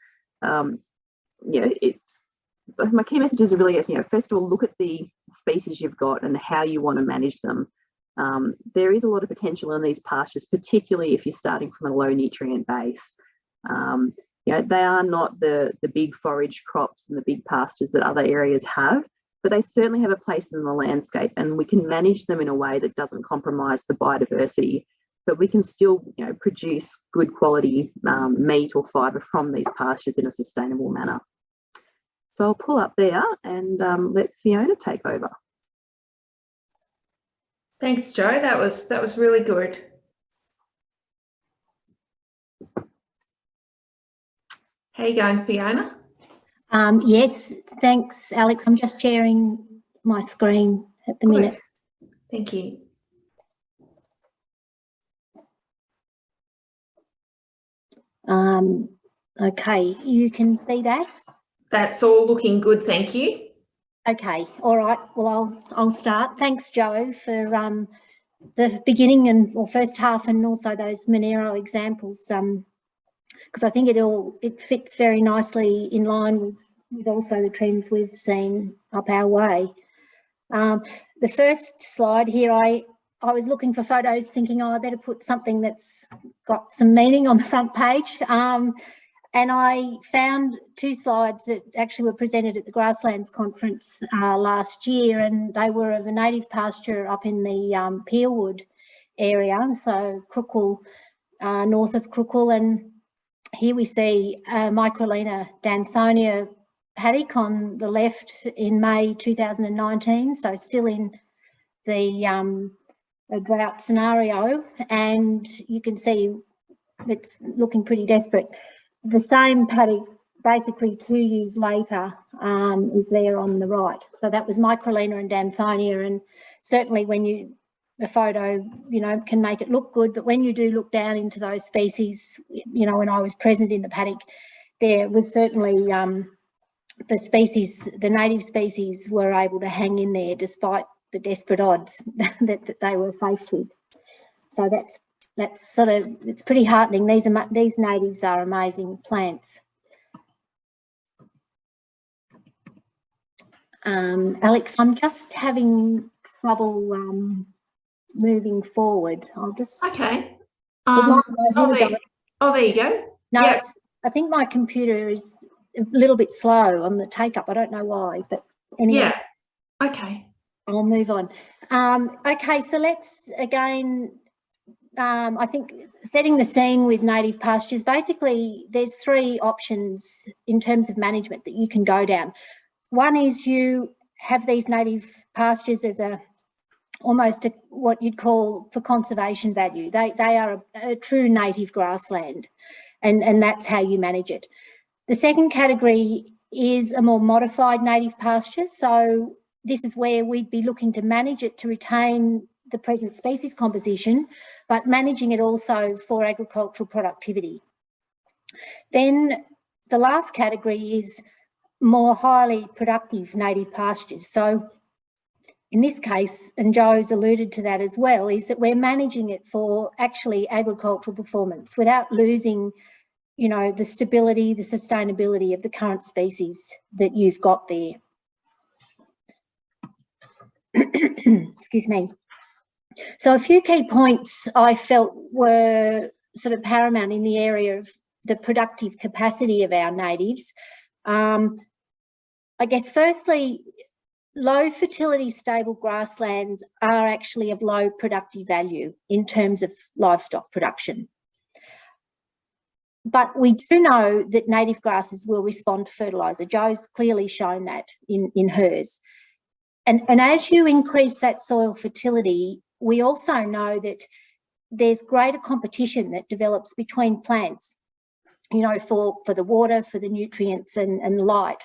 It's my key message is really, first of all, look at the species you've got and how you want to manage them. There is a lot of potential in these pastures, particularly if you're starting from a low nutrient base. You know, they are not the big forage crops and the big pastures that other areas have, but they certainly have a place in the landscape, and we can manage them in a way that doesn't compromise the biodiversity, but we can still, you know, produce good quality meat or fibre from these pastures in a sustainable manner. So I'll pull up there and let Fiona take over. Thanks, Jo. That was really good. How you going, Fiona? Yes, thanks, Alex. I'm just sharing my screen at the minute. Thank you. Okay, you can see that? That's all looking good, thank you. Okay, all right. Well, I'll start. Thanks, Jo, for the beginning or first half, and also those Monero examples, because I think it fits very nicely in line with also the trends we've seen up our way. The first slide here, I was looking for photos thinking, oh, I better put something that's got some meaning on the front page. And I found 2 slides that actually were presented at the Grasslands Conference last year, and they were of a native pasture up in the Peelwood area, so Crookle, north of Crookle. And here we see Microlina danthonia paddock on the left in May 2019, so still in the drought scenario, and you can see it's looking pretty desperate. The same paddock, basically 2 years later, is there on the right. So that was Microlina and danthonia, and certainly when the photo, you know, can make it look good, but when you do look down into those species, you know, when I was present in the paddock, there was certainly the native species were able to hang in there despite the desperate odds that they were faced with. So that's sort of, it's pretty heartening. These natives are amazing plants. Alex, I'm just having trouble moving forward. I'll just. Okay. Here we go. There you go. No, yep. I think my computer is a little bit slow on the take up. I don't know why, but anyway. Yeah. Okay. I'll move on. Okay, so let's again. I think setting the scene with native pastures, basically there's 3 options in terms of management that you can go down. One is you have these native pastures as almost what you'd call for conservation value. They are a true native grassland, and that's how you manage it. The second category is a more modified native pasture. So this is where we'd be looking to manage it to retain the present species composition, but managing it also for agricultural productivity. Then the last category is more highly productive native pastures. So in this case, and Jo's alluded to that as well, is that we're managing it for actually agricultural performance without losing, you know, the stability, the sustainability of the current species that you've got there. Excuse me. So a few key points I felt were sort of paramount in the area of the productive capacity of our natives. I guess firstly, low fertility stable grasslands are actually of low productive value in terms of livestock production. But we do know that native grasses will respond to fertiliser. Jo's clearly shown that in hers. And as you increase that soil fertility, we also know that there's greater competition that develops between plants, you know, for the water, for the nutrients and the light.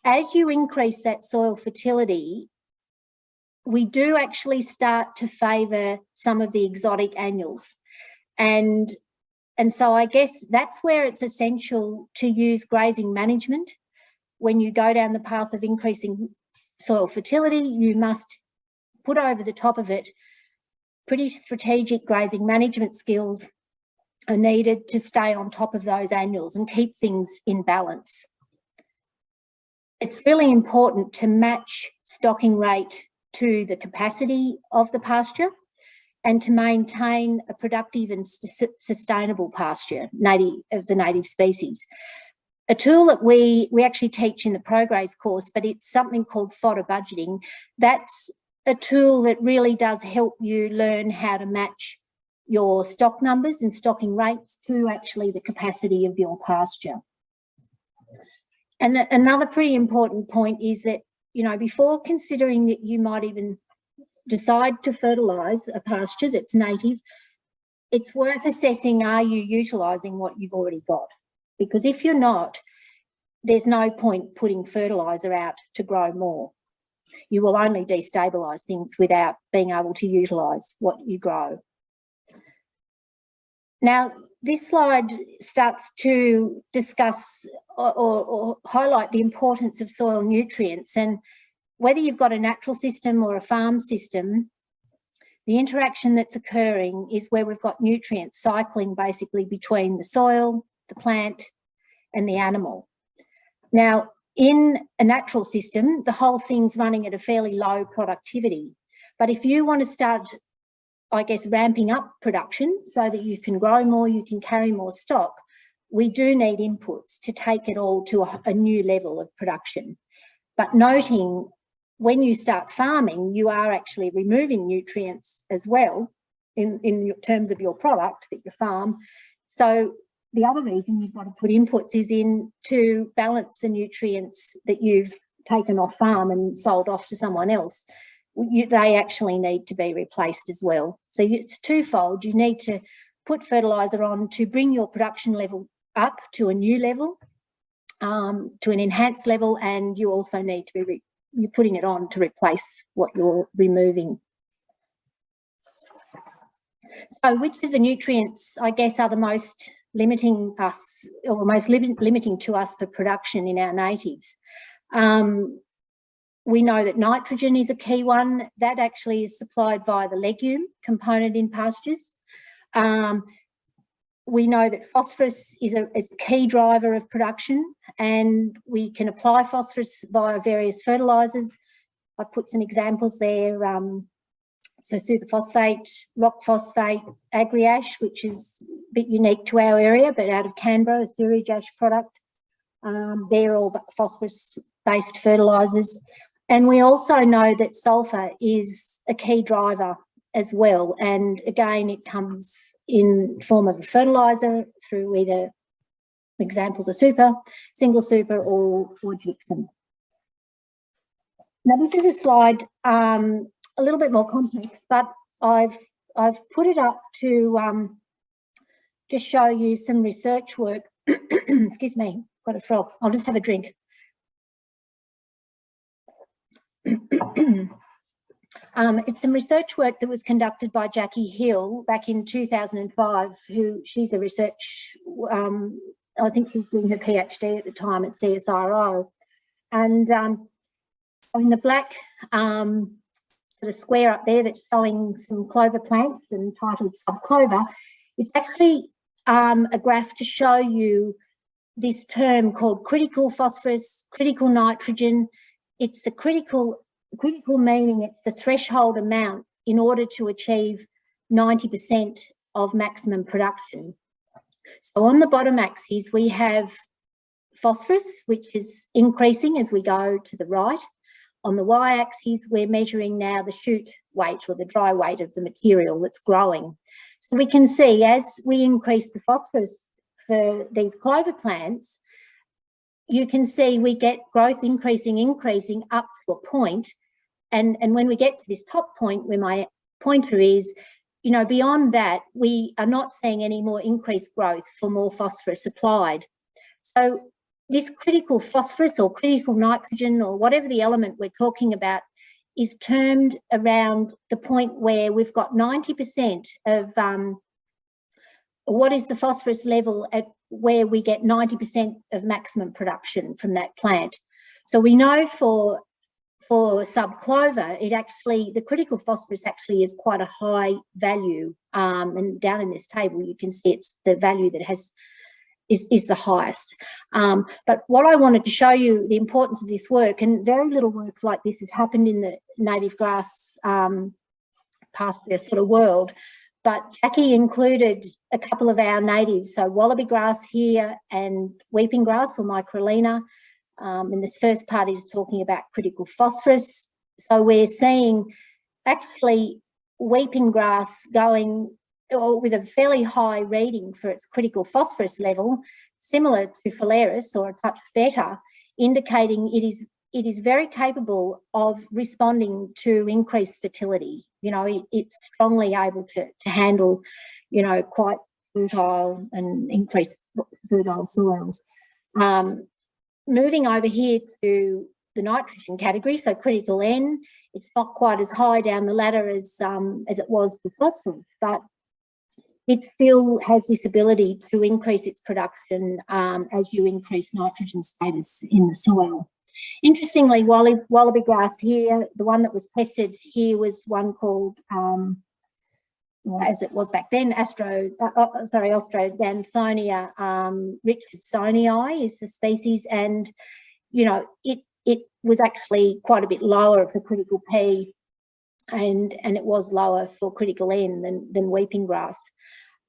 As you increase that soil fertility, we do actually start to favour some of the exotic annuals. And so I guess that's where it's essential to use grazing management. When you go down the path of increasing soil fertility, you must put over the top of it pretty strategic grazing management skills are needed to stay on top of those annuals and keep things in balance. It's really important to match stocking rate to the capacity of the pasture. and to maintain a productive and sustainable pasture of the native species. A tool that we actually teach in the ProGraze course, but it's something called fodder budgeting. That's a tool that really does help you learn how to match your stock numbers and stocking rates to actually the capacity of your pasture. And another pretty important point is that, you know, before considering that you might even decide to fertilise a pasture that's native, it's worth assessing, are you utilising what you've already got? Because if you're not, there's no point putting fertiliser out to grow more. You will only destabilise things without being able to utilise what you grow. Now, this slide starts to discuss or highlight the importance of soil nutrients, and whether you've got a natural system or a farm system, the interaction that's occurring is where we've got nutrients cycling basically between the soil, the plant, and the animal. Now, in a natural system, the whole thing's running at a fairly low productivity. But if you want to start, I guess, ramping up production so that you can grow more, you can carry more stock, we do need inputs to take it all to a new level of production. But noting, when you start farming, you are actually removing nutrients as well in terms of your product that you farm. So the other reason you've got to put inputs is in to balance the nutrients that you've taken off farm and sold off to someone else. They actually need to be replaced as well. So it's twofold. You need to put fertiliser on to bring your production level up to a new level, to an enhanced level, and you also need to be you're putting it on to replace what you're removing. So which of the nutrients, I guess, are the most limiting us, or most limiting to us for production in our natives? We know that nitrogen is a key one. That actually is supplied via the legume component in pastures. We know that phosphorus is a key driver of production, and we can apply phosphorus via various fertilisers. I've put some examples there. So superphosphate, rock phosphate, agri-ash, which is a bit unique to our area, but out of Canberra, a sewage ash product. They're all phosphorus-based fertilisers. And we also know that sulphur is a key driver as well. And again, it comes in form of a fertiliser through either examples of super, single super, or gypsum. Now, this is a slide a little bit more complex, but I've put it up to just show you some research work. Excuse me, got a frog. I'll just have a drink. It's some research work that was conducted by Jackie Hill back in 2005, she's a research, I think she's doing her PhD at the time at CSIRO. And in the black sort of square up there that's showing some clover plants and titled subclover, it's actually a graph to show you this term called critical phosphorus, critical nitrogen. It's the critical meaning, it's the threshold amount in order to achieve 90% of maximum production. So on the bottom axis, we have phosphorus, which is increasing as we go to the right. On the y-axis, we're measuring now the shoot weight, or the dry weight of the material that's growing. So we can see as we increase the phosphorus for these clover plants, you can see we get growth increasing up to a point. And when we get to this top point where my pointer is, you know, beyond that, we are not seeing any more increased growth for more phosphorus applied. So this critical phosphorus or critical nitrogen, or whatever the element we're talking about, is termed around the point where we've got 90% of what is the phosphorus level at where we get 90% of maximum production from that plant. So we know for subclover, the critical phosphorus actually is quite a high value. And down in this table, you can see it's the value that is the highest. But what I wanted to show you, the importance of this work, and very little work like this has happened in the native grass pasture sort of world. But Jackie included a couple of our natives, so wallaby grass here and weeping grass or microlina. And this first part is talking about critical phosphorus. So we're seeing actually weeping grass going with a fairly high reading for its critical phosphorus level, similar to phalaris or a touch better, indicating it is very capable of responding to increased fertility. You know, it's strongly able to handle, you know, quite fertile and increased fertile soils. Moving over here to the nitrogen category, so critical N, it's not quite as high down the ladder as it was for phosphorus, but it still has this ability to increase its production as you increase nitrogen status in the soil. Interestingly, wallaby grass here, the one that was tested here was one called, as it was back then, Ostrodanthonia richardsonii is the species, and you know it was actually quite a bit lower for critical P, and it was lower for critical N than weeping grass.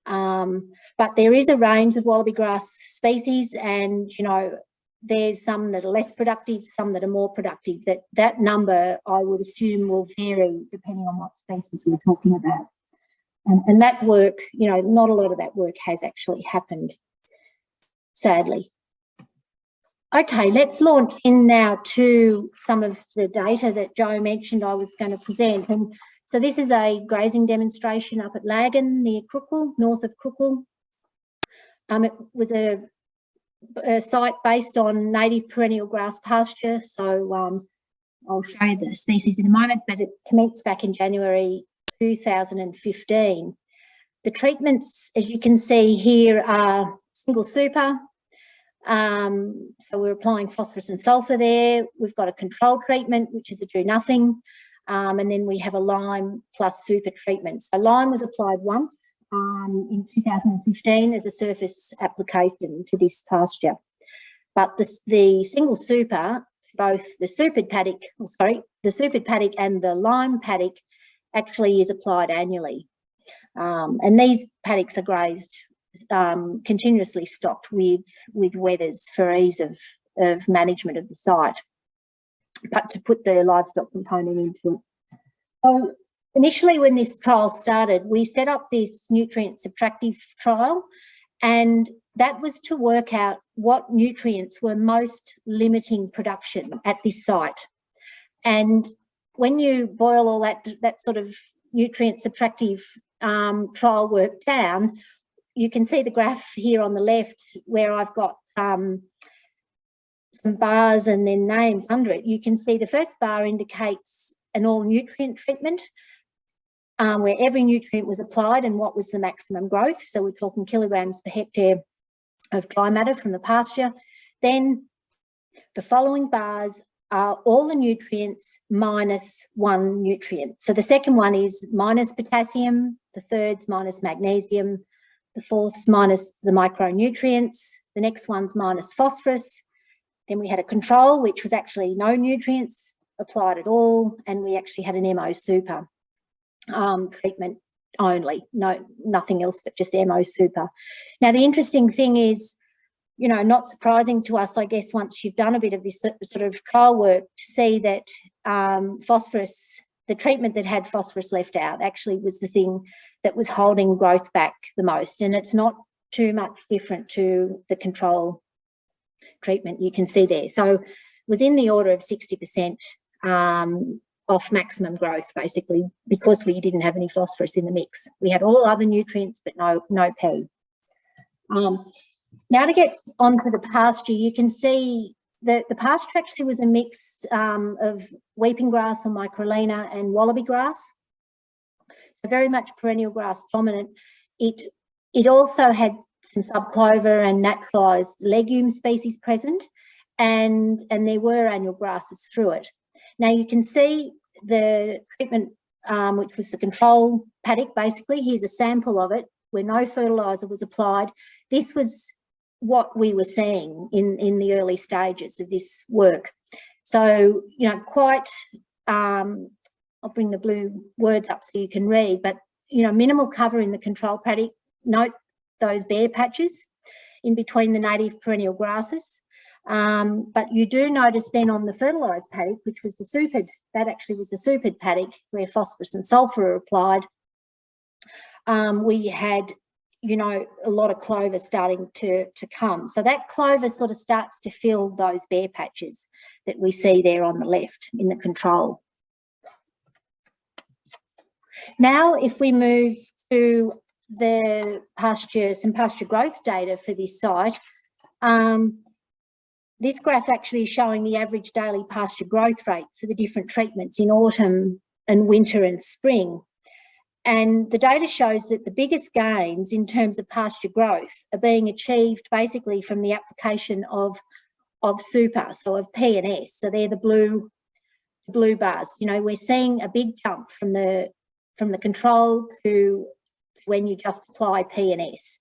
But there is a range of wallaby grass species, and you know there's some that are less productive, some that are more productive. That number I would assume will vary depending on what species we're talking about. And that work, you know, not a lot of that work has actually happened, sadly. Okay, let's launch in now to some of the data that Jo mentioned I was going to present. And so this is a grazing demonstration up at Lagan near Crookle, north of Crookle. It was a site based on native perennial grass pasture. So I'll show you the species in a moment, but it commenced back in January 2015. The treatments, as you can see here, are single super. So we're applying phosphorus and sulphur there. We've got a control treatment, which is a do nothing. And then we have a lime plus super treatment. So lime was applied once in 2015 as a surface application to this pasture. But the single super, both the supered paddock and the lime paddock actually is applied annually. And these paddocks are grazed, continuously stocked with wethers for ease of management of the site, but to put the livestock component into it. So initially when this trial started, we set up this nutrient subtractive trial, and that was to work out what nutrients were most limiting production at this site. And when you boil all that sort of nutrient subtractive trial work down, you can see the graph here on the left where I've got some bars and then names under it. You can see the first bar indicates an all nutrient treatment where every nutrient was applied and what was the maximum growth. So we're talking kilograms per hectare of dry matter from the pasture. Then the following bars are all the nutrients minus one nutrient. So the second one is minus potassium, the third's minus magnesium, the fourth's minus the micronutrients, the next one's minus phosphorus. Then we had a control, which was actually no nutrients applied at all, and we actually had an MO super treatment only, nothing else but just MO super. Now the interesting thing is, you know, not surprising to us, I guess, once you've done a bit of this sort of trial work, to see that phosphorus, the treatment that had phosphorus left out, actually was the thing that was holding growth back the most. And it's not too much different to the control treatment you can see there. So it was in the order of 60% off maximum growth, basically, because we didn't have any phosphorus in the mix. We had all other nutrients, but no P. Now to get onto the pasture, you can see that the pasture actually was a mix of weeping grass and microlina and wallaby grass. So very much perennial grass dominant. It also had some subclover and naturalised legume species present, and there were annual grasses through it. Now you can see the treatment, which was the control paddock, basically. Here's a sample of it where no fertiliser was applied. This was what we were seeing in the early stages of this work. So, you know, quite I'll bring the blue words up so you can read, but, you know, minimal cover in the control paddock. Note those bare patches in between the native perennial grasses. But you do notice then on the fertilised paddock, which was the supered, that actually was the supered paddock where phosphorus and sulphur are applied, we had, you know, a lot of clover starting to come. So that clover sort of starts to fill those bare patches that we see there on the left in the control. Now, if we move to the pasture, some pasture growth data for this site, this graph actually is showing the average daily pasture growth rate for the different treatments in autumn and winter and spring. And the data shows that the biggest gains in terms of pasture growth are being achieved basically from the application of super, so of P&S. So they're the blue bars. You know, we're seeing a big jump from the control to when you just apply P&S.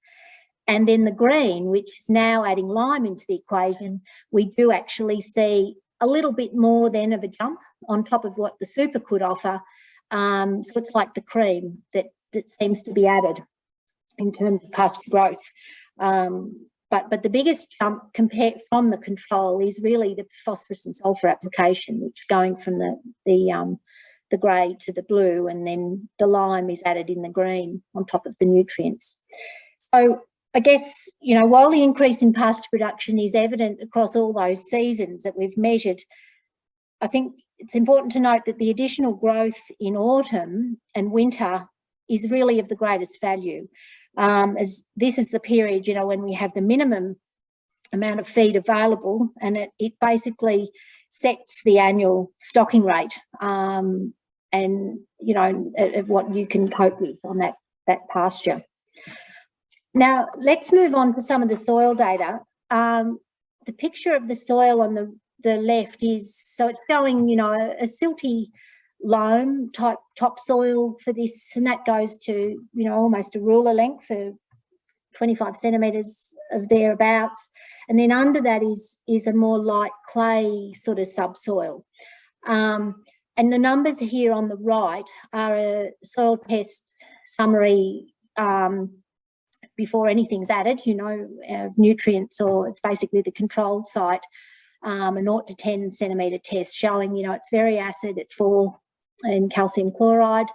And then the green, which is now adding lime into the equation, we do actually see a little bit more then of a jump on top of what the super could offer. So it's like the cream that seems to be added in terms of pasture growth. But the biggest jump compared from the control is really the phosphorus and sulphur application, which is going from the grey to the blue, and then the lime is added in the green on top of the nutrients. So I guess, you know, while the increase in pasture production is evident across all those seasons that we've measured, I think it's important to note that the additional growth in autumn and winter is really of the greatest value, as this is the period, you know, when we have the minimum amount of feed available, and it basically sets the annual stocking rate, and, you know, of what you can cope with on that pasture. Now, let's move on to some of the soil data. The picture of the soil on the left is, so it's showing, you know, a silty loam type topsoil for this, and that goes to, you know, almost a ruler length of 25 centimetres of thereabouts. And then under that is a more light clay sort of subsoil. And the numbers here on the right are a soil test summary before anything's added, you know, of nutrients, or it's basically the controlled site, a 0 to 10 centimetre test showing, you know, it's very acid at 4 in calcium chloride,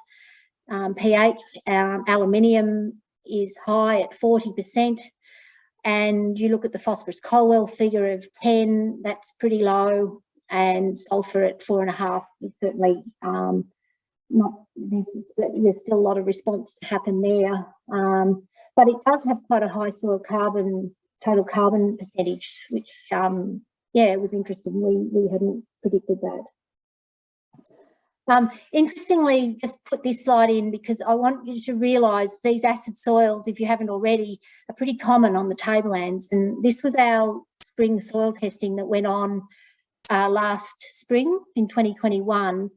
pH, aluminium is high at 40%, and you look at the phosphorus Colwell figure of 10, that's pretty low, and sulphur at 4.5 is certainly there's still a lot of response to happen there. But it does have quite a high soil carbon, total carbon percentage, which, yeah, it was interesting. We hadn't predicted that. Interestingly, just put this slide in because I want you to realise these acid soils, if you haven't already, are pretty common on the tablelands. And this was our spring soil testing that went on last spring in 2021.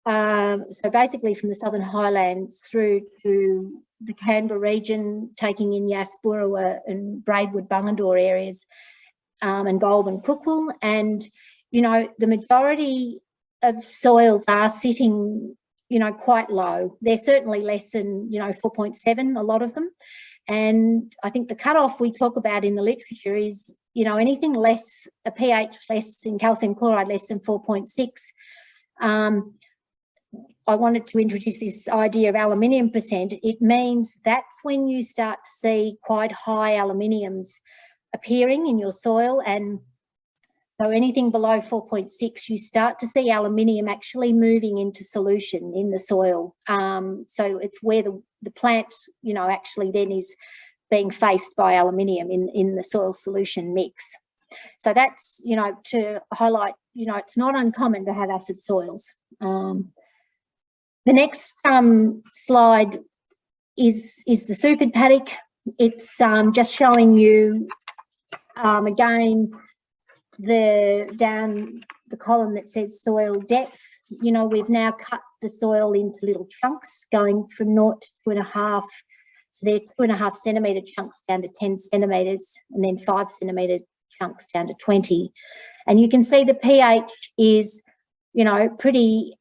So basically from the Southern Highlands through to the Canberra region, taking in Yass, Burrawa and Braidwood, Bungendore areas, and Goulburn, Crookwell. And, you know, the majority of soils are sitting, you know, quite low. They're certainly less than, you know, 4.7, a lot of them. And I think the cutoff we talk about in the literature is, you know, anything less, a pH less in calcium chloride less than 4.6. I wanted to introduce this idea of aluminium percent. It means that's when you start to see quite high aluminiums appearing in your soil, and so anything below 4.6, you start to see aluminium actually moving into solution in the soil. So it's where the plant, you know, actually then is being faced by aluminium in the soil solution mix. So that's, you know, to highlight, you know, it's not uncommon to have acid soils. The next slide is the supered paddock. It's just showing you, again, down the column that says soil depth. You know, we've now cut the soil into little chunks going from 0 to 2.5. So they're 2.5 centimetre chunks down to 10 centimetres, and then 5 centimetre chunks down to 20. And you can see the pH is, you know, pretty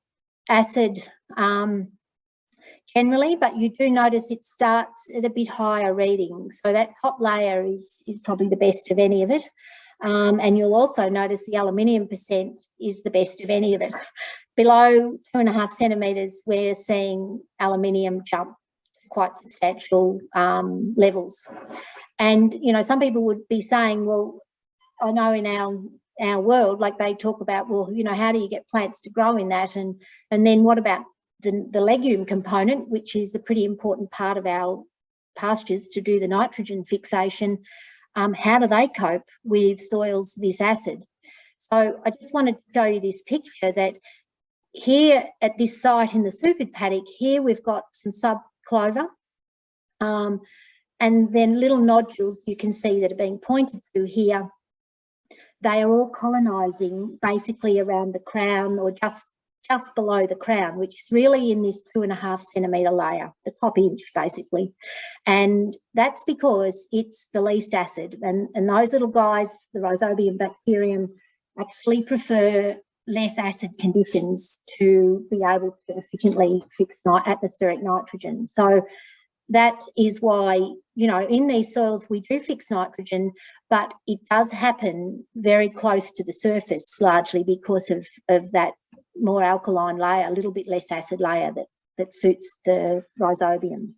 acid generally, but you do notice it starts at a bit higher reading. So that top layer is probably the best of any of it. And you'll also notice the aluminium percent is the best of any of it. Below 2.5 centimetres, we're seeing aluminium jump to quite substantial levels. And, you know, some people would be saying, well, I know in our world, like they talk about, well, you know, how do you get plants to grow in that? And then what about the legume component, which is a pretty important part of our pastures to do the nitrogen fixation? How do they cope with soils this acid? So I just wanted to show you this picture that here at this site in the supered paddock, here we've got some subclover, and then little nodules you can see that are being pointed to here. They are all colonising basically around the crown or just below the crown, which is really in this 2.5 centimetre layer, the top inch basically. And that's because it's the least acid. And those little guys, the Rhizobium bacterium, actually prefer less acid conditions to be able to efficiently fix atmospheric nitrogen. So that is why, you know, in these soils we do fix nitrogen, but it does happen very close to the surface, largely because of that more alkaline layer, a little bit less acid layer that suits the Rhizobium.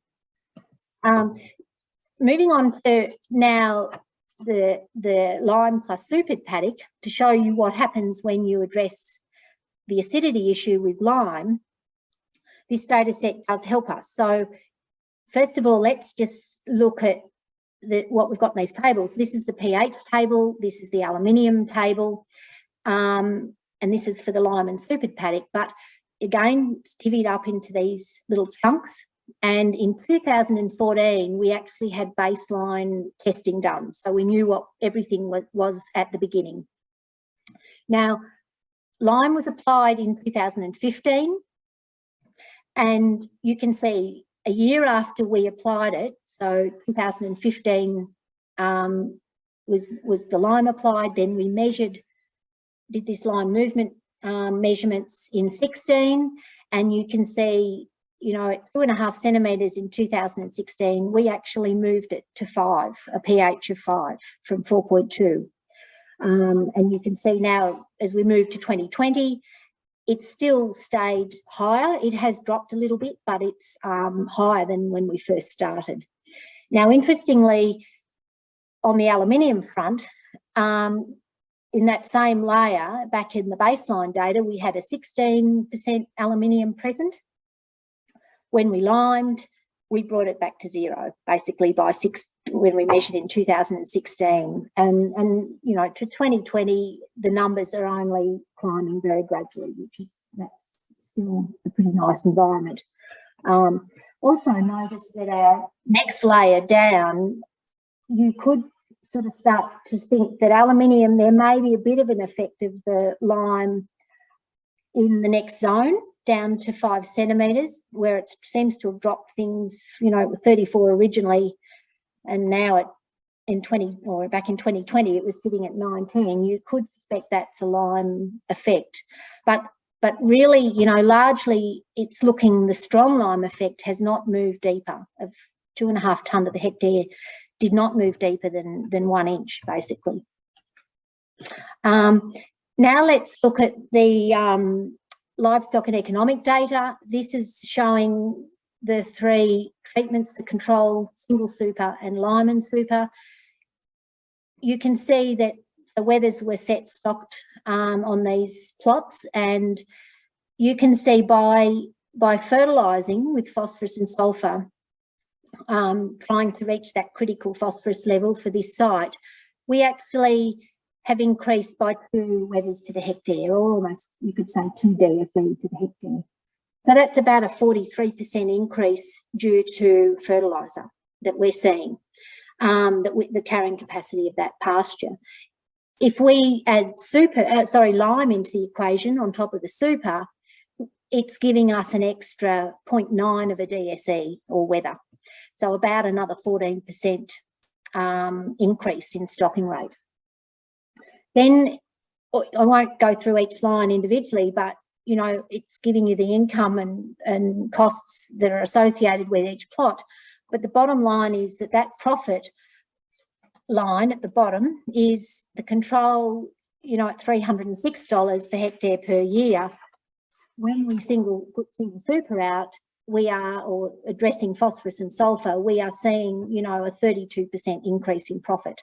Moving on to now the lime plus supered paddock to show you what happens when you address the acidity issue with lime. This data set does help us. So first of all, let's just look at what we've got in these tables. This is the pH table, this is the aluminium table, and this is for the lime and supered paddock. But again, it's divvied up into these little chunks. And in 2014, we actually had baseline testing done. So we knew what everything was at the beginning. Now, lime was applied in 2015. And you can see a year after we applied it, so 2015 was the lime applied, then we did this lime movement measurements in 16, and you can see, you know, at 2.5 centimetres in 2016, we actually moved it to 5, a pH of 5 from 4.2. And you can see now as we move to 2020, it's still stayed higher. It has dropped a little bit, but it's higher than when we first started. Now, interestingly, on the aluminium front, in that same layer, back in the baseline data, we had a 16% aluminium present. When we limed, we brought it back to 0, basically by 6 when we measured in 2016. And you know, to 2020, the numbers are only climbing very gradually, that's still a pretty nice environment. Also notice that our next layer down, you could sort of start to think that aluminium, there may be a bit of an effect of the lime in the next zone down to 5 centimetres, where it seems to have dropped things, you know, 34 originally, and now back in 2020, it was sitting at 19. You could suspect that's a lime effect. But really, you know, largely it's looking, the strong lime effect has not moved deeper, of 2.5 tonne to the hectare, did not move deeper than 1 inch, basically. Now let's look at the livestock and economic data. This is showing the 3 treatments, the control, single super and lime and super. You can see that the wethers were set stocked on these plots, and you can see by fertilising with phosphorus and sulphur, trying to reach that critical phosphorus level for this site, we actually have increased by 2 wethers to the hectare, or almost, you could say, 2 DFE to the hectare. So that's about a 43% increase due to fertiliser that we're seeing, the carrying capacity of that pasture. If we add lime into the equation on top of the super, it's giving us an extra 0.9 of a DSE or wether. So about another 14% increase in stocking rate. Then I won't go through each line individually, but you know, it's giving you the income and costs that are associated with each plot. But the bottom line is that that profit line at the bottom is the control, you know, at $306 per hectare per year. When we put single super out, we are, or addressing phosphorus and sulphur, we are seeing, you know, a 32% increase in profit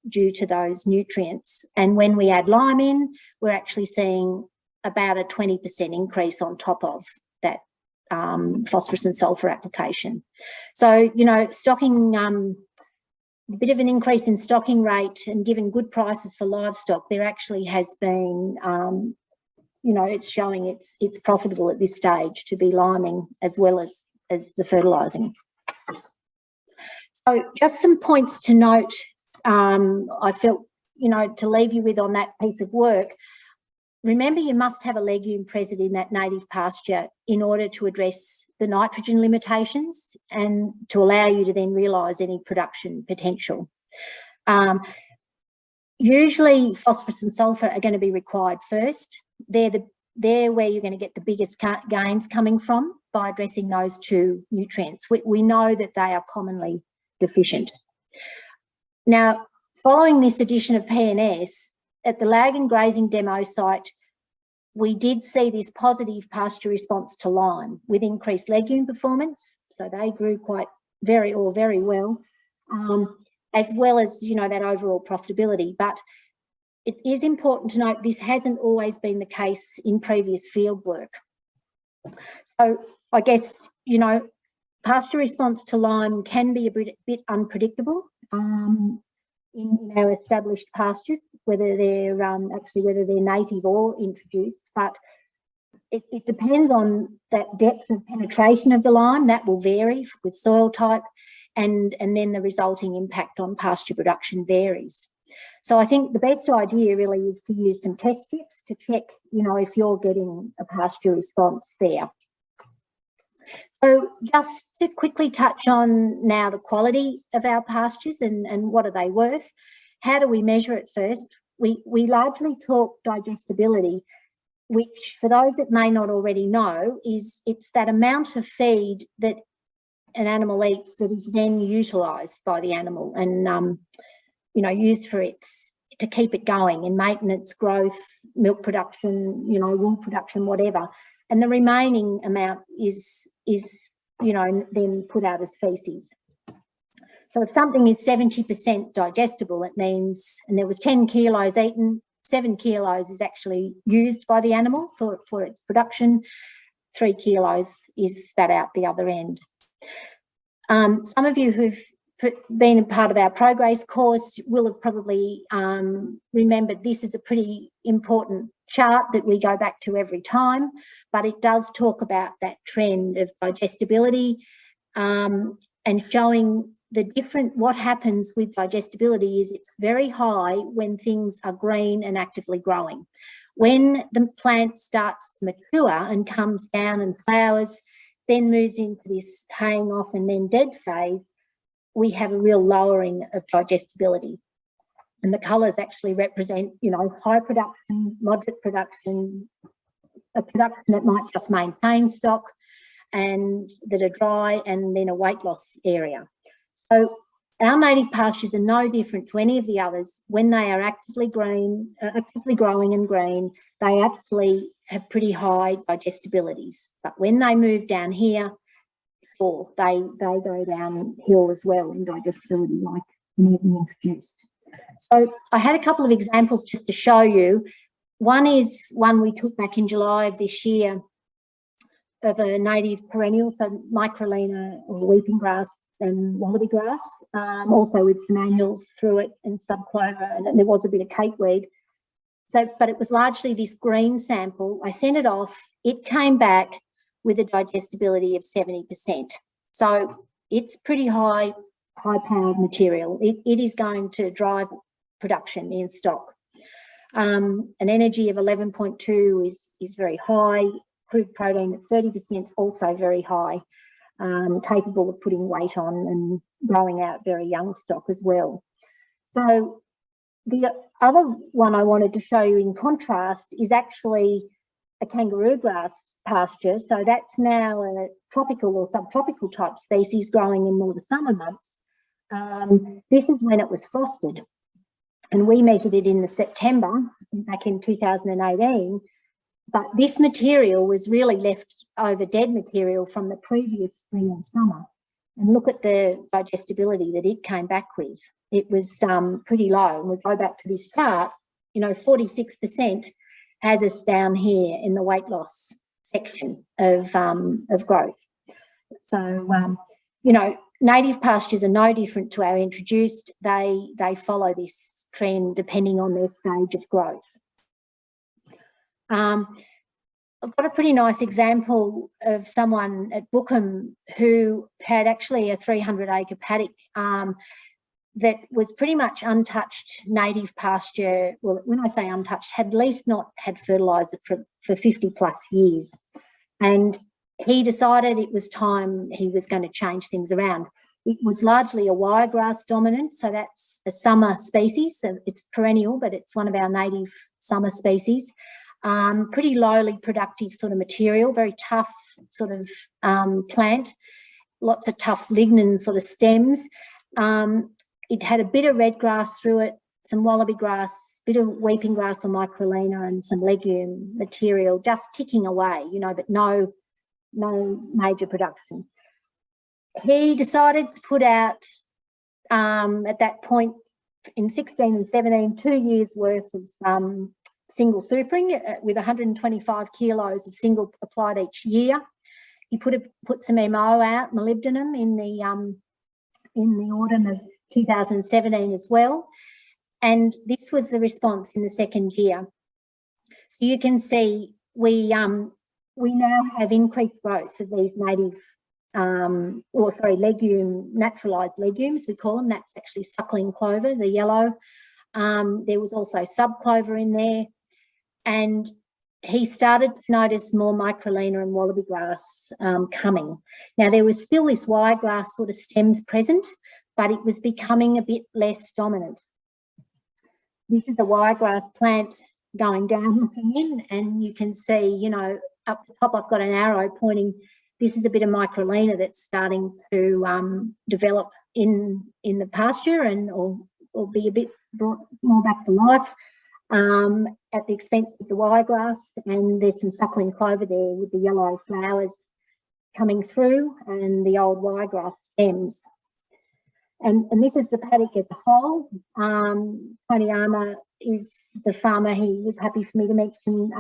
due to those nutrients. And when we add lime in, we're actually seeing about a 20% increase on top of that phosphorus and sulphur application. So, you know, stocking, a bit of an increase in stocking rate, and given good prices for livestock, there actually has been, you know, it's showing it's profitable at this stage to be liming as well as the fertilising. So just some points to note, I felt, you know, to leave you with on that piece of work. Remember, you must have a legume present in that native pasture in order to address the nitrogen limitations and to allow you to then realise any production potential. Usually phosphorus and sulphur are going to be required first. They're where you're going to get the biggest gains coming from by addressing those two nutrients. We know that they are commonly deficient. Now, following this addition of PNS, at the lag and grazing demo site, we did see this positive pasture response to lime with increased legume performance. So they grew very well, as well as, you know, that overall profitability. But it is important to note this hasn't always been the case in previous field work. So I guess, you know, pasture response to lime can be a bit unpredictable in our established pastures, whether they're whether they're native or introduced. But it depends on that depth of penetration of the lime. That will vary with soil type, and then the resulting impact on pasture production varies. So I think the best idea really is to use some test strips to check, you know, if you're getting a pasture response there. So just to quickly touch on now the quality of our pastures and what are they worth. How do we measure it first? We largely talk digestibility, which for those that may not already know, it's that amount of feed that an animal eats that is then utilised by the animal and you know, used for to keep it going in maintenance, growth, milk production, you know, wool production, whatever. And the remaining amount is you know, then put out as feces. So if something is 70% digestible, it means, and there was 10 kilos eaten, 7 kilos is actually used by the animal for its production, 3 kilos is spat out the other end. Some of you who've been a part of our ProGraze course will have probably remembered this is a pretty important chart that we go back to every time, but it does talk about that trend of digestibility and showing what happens with digestibility is it's very high when things are green and actively growing. When the plant starts to mature and comes down and flowers, then moves into this haying off and then dead phase, we have a real lowering of digestibility. And the colours actually represent, you know, high production, moderate production, a production that might just maintain stock and that are dry, and then a weight loss area. So our native pastures are no different to any of the others. When they are actively growing and green, they actually have pretty high digestibilities. But when they move down here, they go downhill as well in digestibility, like any of them introduced. So I had a couple of examples just to show you. One is one we took back in July of this year of a native perennial, so microlina or weeping grass and wallaby grass, also with some annuals through it and subclover, and there was a bit of capeweed. So, but it was largely this green sample. I sent it off. It came back with a digestibility of 70%. So it's pretty high-powered material. It is going to drive production in stock. An energy of 11.2 is very high. Crude protein at 30% is also very high, capable of putting weight on and growing out very young stock as well. So the other one I wanted to show you in contrast is actually a kangaroo grass pasture. So that's now a tropical or subtropical type species growing in more the summer months. This is when it was frosted, and we measured it in the September back in 2018. But this material was really left over dead material from the previous spring and summer. And look at the digestibility that it came back with. It was pretty low. And we go back to this chart, you know, 46% has us down here in the weight loss section of growth. So, you know, native pastures are no different to our introduced. They follow this trend depending on their stage of growth. I've got a pretty nice example of someone at Bookham who had actually a 300-acre paddock that was pretty much untouched native pasture. Well, when I say untouched, had at least not had fertiliser for 50 plus years. And he decided it was time he was going to change things around. It was largely a wiregrass dominant, so that's a summer species. So it's perennial, but it's one of our native summer species. Pretty lowly productive sort of material, very tough sort of plant, lots of tough lignin sort of stems. It had a bit of red grass through it, some wallaby grass, bit of weeping grass or microlina, and some legume material just ticking away, you know, but no major production. He decided to put out, at that point in 16 and 17, 2 years worth of single supering with 125 kilos of single applied each year. He put some MO out, molybdenum, in the autumn of 2017 as well. And this was the response in the second year. So you can see we now have increased growth of these native, legume, naturalised legumes, we call them. That's actually suckling clover, the yellow. There was also subclover in there. And he started to notice more microlina and wallaby grass coming. Now, there was still this wiregrass sort of stems present, but it was becoming a bit less dominant. This is a wiregrass plant going down, looking in, and you can see, you know, up the top I've got an arrow pointing. This is a bit of microlina that's starting to develop in the pasture and or be a bit brought more back to life. At the expense of the wiregrass, and there's some suckling clover there with the yellow flowers coming through and the old wiregrass stems. And this is the paddock as a whole. Tony Armour is the farmer. He was happy for me to mention,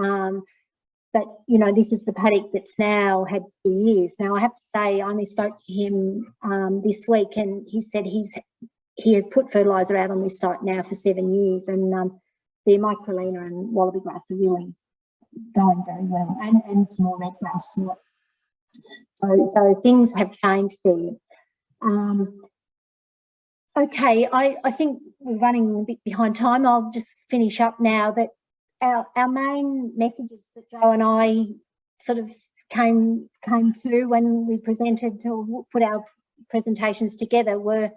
but you know, this is the paddock that's now had 2 years. Now I have to say, I only spoke to him this week, and he said he has put fertiliser out on this site now for 7 years, and the microlina and wallaby grass are really going very well, and some more red grass. So things have changed there. Okay, I think we're running a bit behind time. I'll just finish up now. That our main messages that Jo and I sort of came to when we presented or put our presentations together were,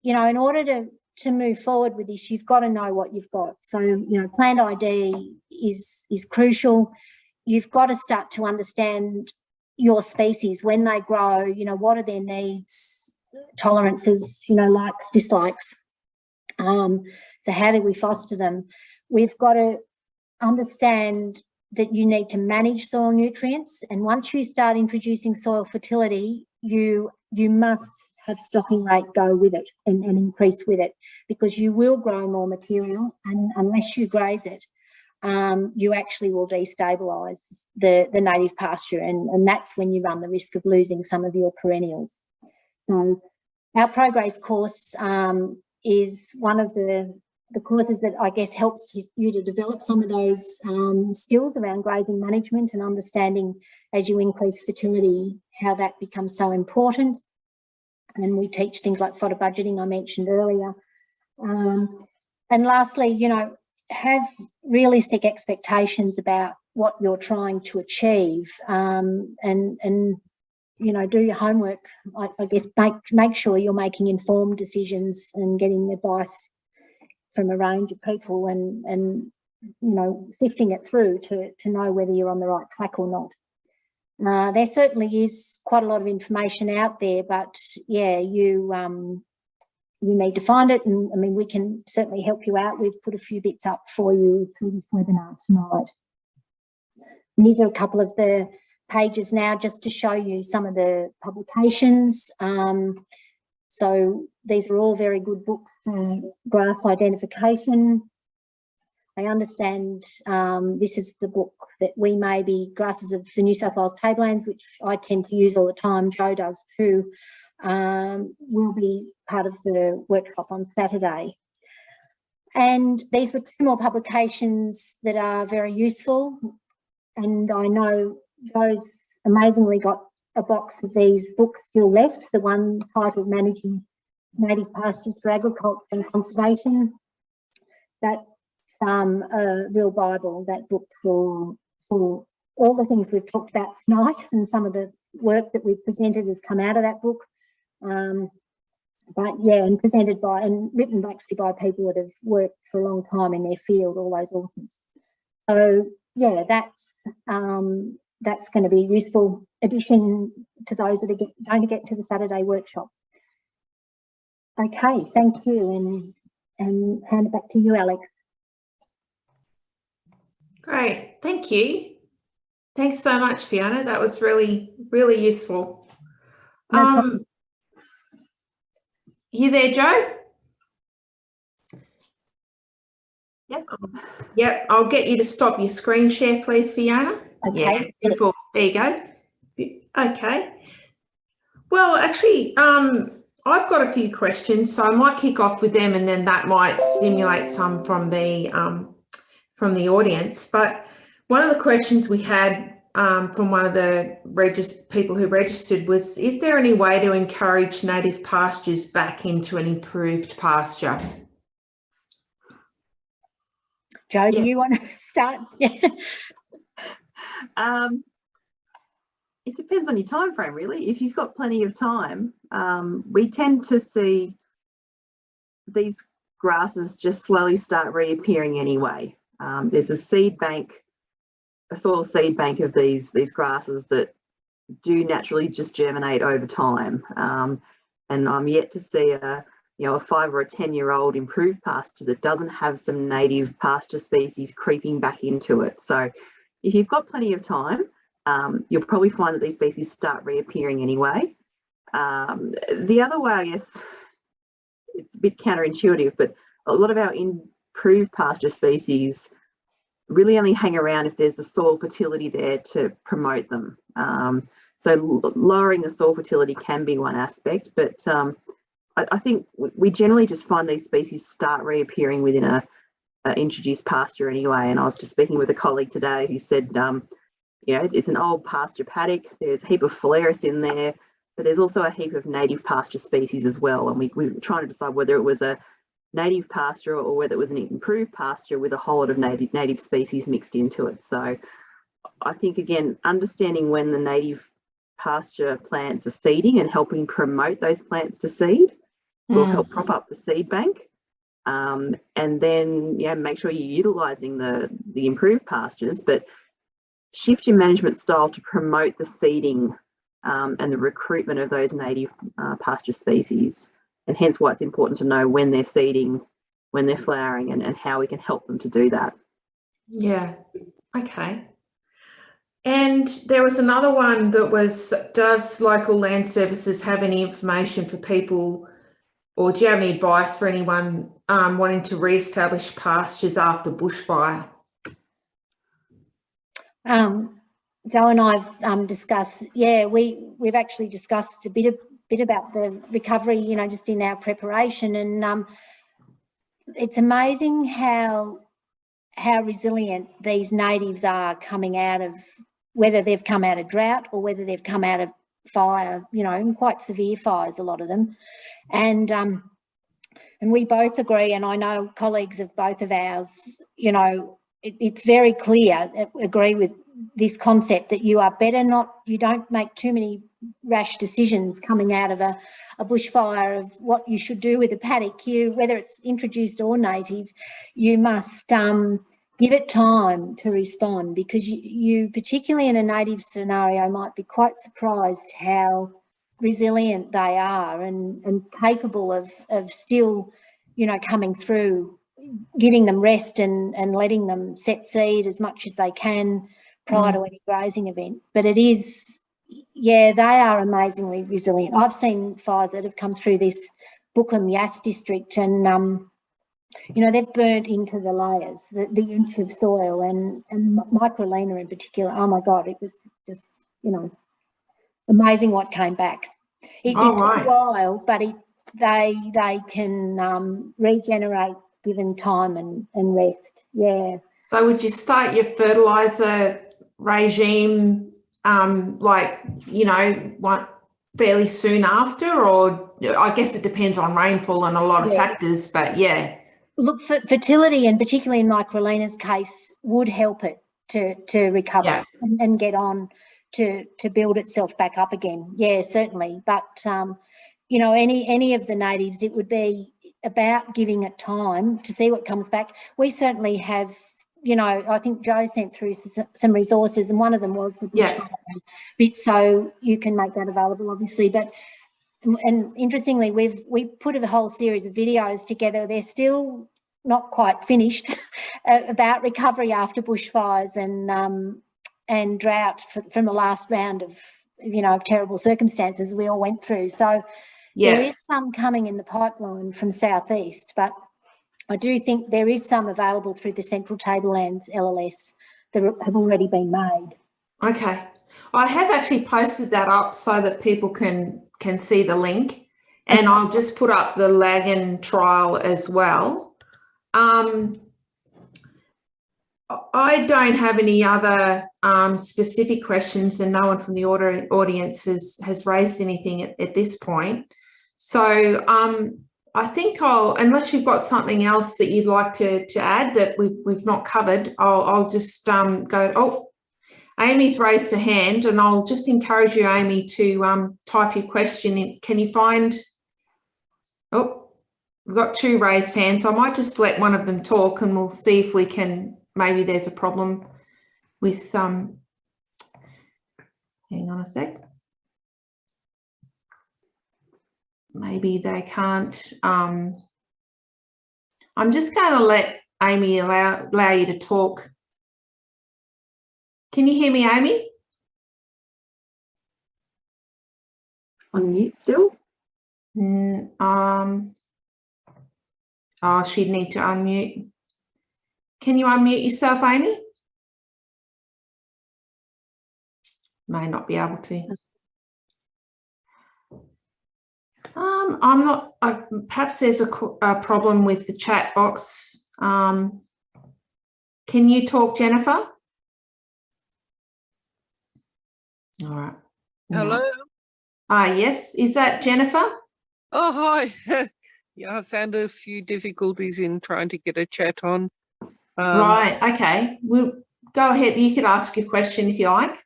you know, in order to move forward with this, you've got to know what you've got. So, you know, plant ID is crucial. You've got to start to understand your species, when they grow, you know, what are their needs, tolerances, you know, likes, dislikes. So how do we foster them? We've got to understand that you need to manage soil nutrients. And once you start introducing soil fertility, you must have stocking rate go with it and increase with it, because you will grow more material, and unless you graze it, you actually will destabilise the native pasture, and that's when you run the risk of losing some of your perennials. So our ProGraze course is one of the courses that I guess helps you to develop some of those skills around grazing management and understanding, as you increase fertility, how that becomes so important. And we teach things like fodder budgeting I mentioned earlier. And lastly, you know, have realistic expectations about what you're trying to achieve, and you know, do your homework. I guess make sure you're making informed decisions and getting advice from a range of people, and sifting it through to know whether you're on the right track or not. There certainly is quite a lot of information out there, but yeah, you need to find it, and I mean, we can certainly help you out. We've put a few bits up for you through this webinar tonight. And these are a couple of the pages now just to show you some of the publications. So these are all very good books for grass identification. I understand this is the book that We May Be Grasses of the New South Wales Tablelands, which I tend to use all the time. Jo does too. Will be part of the workshop on Saturday. And these were two more publications that are very useful. And I know Jo's amazingly got a box of these books still left, the one titled Managing Native Pastures for Agriculture and Conservation. That's a real Bible, that book, for all the things we've talked about tonight, and some of the work that we've presented has come out of that book. But yeah, and presented by and written actually by people that have worked for a long time in their field, all those authors. So yeah, that's going to be a useful addition to those that are going to get to the Saturday workshop. Okay, thank you, and hand it back to you, Alex. Great, thank you. Thanks so much, Fiona. That was really, really useful. You there, Jo? Yes. Yep, I'll get you to stop your screen share, please, Fiona. Okay. Yeah, beautiful. There you go. Okay. Well, actually, I've got a few questions, so I might kick off with them, and then that might stimulate some from the audience. But one of the questions we had from one of the people who registered was, is there any way to encourage native pastures back into an improved pasture? Jo, do you want to start? It depends on your time frame, really. If you've got plenty of time, we tend to see these grasses just slowly start reappearing anyway. There's a soil seed bank of these grasses that do naturally just germinate over time. And I'm yet to see a 5 or a 10-year-old improved pasture that doesn't have some native pasture species creeping back into it. So if you've got plenty of time, you'll probably find that these species start reappearing anyway. The other way, I guess, it's a bit counterintuitive, but a lot of our improved pasture species really only hang around if there's the soil fertility there to promote them. So lowering the soil fertility can be one aspect, but I think we generally just find these species start reappearing within a introduced pasture anyway. And I was just speaking with a colleague today who said, it's an old pasture paddock. There's a heap of phalaris in there, but there's also a heap of native pasture species as well. And we were trying to decide whether it was a native pasture or whether it was an improved pasture with a whole lot of native species mixed into it. So I think, again, understanding when the native pasture plants are seeding and helping promote those plants to seed will help prop up the seed bank. And then make sure you're utilising the improved pastures, but shift your management style to promote the seeding and the recruitment of those native pasture species. And hence why it's important to know when they're seeding, when they're flowering, and how we can help them to do that. Yeah, okay. And there was another one that was, does Local Land Services have any information for people, or do you have any advice for anyone wanting to re-establish pastures after bushfire? Jo and I've discussed, we've actually discussed a bit about the recovery, just in our preparation, and it's amazing how resilient these natives are coming out of, whether they've come out of drought or whether they've come out of fire, and quite severe fires, a lot of them, and we both agree, and I know colleagues of both of ours, it's very clear, agree with this concept that you don't make too many rash decisions coming out of a bushfire of what you should do with a paddock. Whether it's introduced or native, you must give it time to respond, because you particularly in a native scenario might be quite surprised how resilient they are and capable of still, you know, coming through, giving them rest and letting them set seed as much as they can prior to any grazing event. But it is, yeah, they are amazingly resilient. I've seen fires that have come through this Bookham Yass district, and you know, they've burnt into the layers, the inch of soil, and microlina in particular. Oh my God, it was just, you know, amazing what came back. It took a while, but they can regenerate given time and rest. Yeah. So would you start your fertiliser regime like, you know, fairly soon after, or I guess it depends on rainfall and a lot of factors, but yeah. Look, fertility, and particularly in microlina's case, would help it to recover and get on to build itself back up again. Yeah, certainly. But you know, any of the natives, it would be about giving it time to see what comes back. We certainly have, you know, I think Jo sent through some resources, and one of them was the bushfire bit, so you can make that available, obviously. But and interestingly, we put a whole series of videos together. They're still not quite finished about recovery after bushfires and drought from the last round of, you know, of terrible circumstances we all went through. So there is some coming in the pipeline from southeast, but I do think there is some available through the Central Tablelands LLS that have already been made. Okay. I have actually posted that up so that people can see the link, and I'll just put up the Lagan trial as well. I don't have any other specific questions, and no one from the audience has raised anything at this point. So I think unless you've got something else that you'd like to add that we've not covered, I'll just go. Oh, Amy's raised her hand, and I'll just encourage you, Amy, to type your question in. Can you find? Oh, we've got two raised hands. So I might just let one of them talk, and we'll see if we can. Maybe there's a problem with. Hang on a sec. Maybe they can't. I'm just going to let Amy allow you to talk. Can you hear me, Amy? On mute still? Oh, she'd need to unmute. Can you unmute yourself, Amy? May not be able to. I'm not. Perhaps there's a problem with the chat box. Can you talk, Jennifer? All right. Hello. Yes. Is that Jennifer? Oh, hi. Yeah, I found a few difficulties in trying to get a chat on. Right. Okay. We'll go ahead. You could ask your question if you like.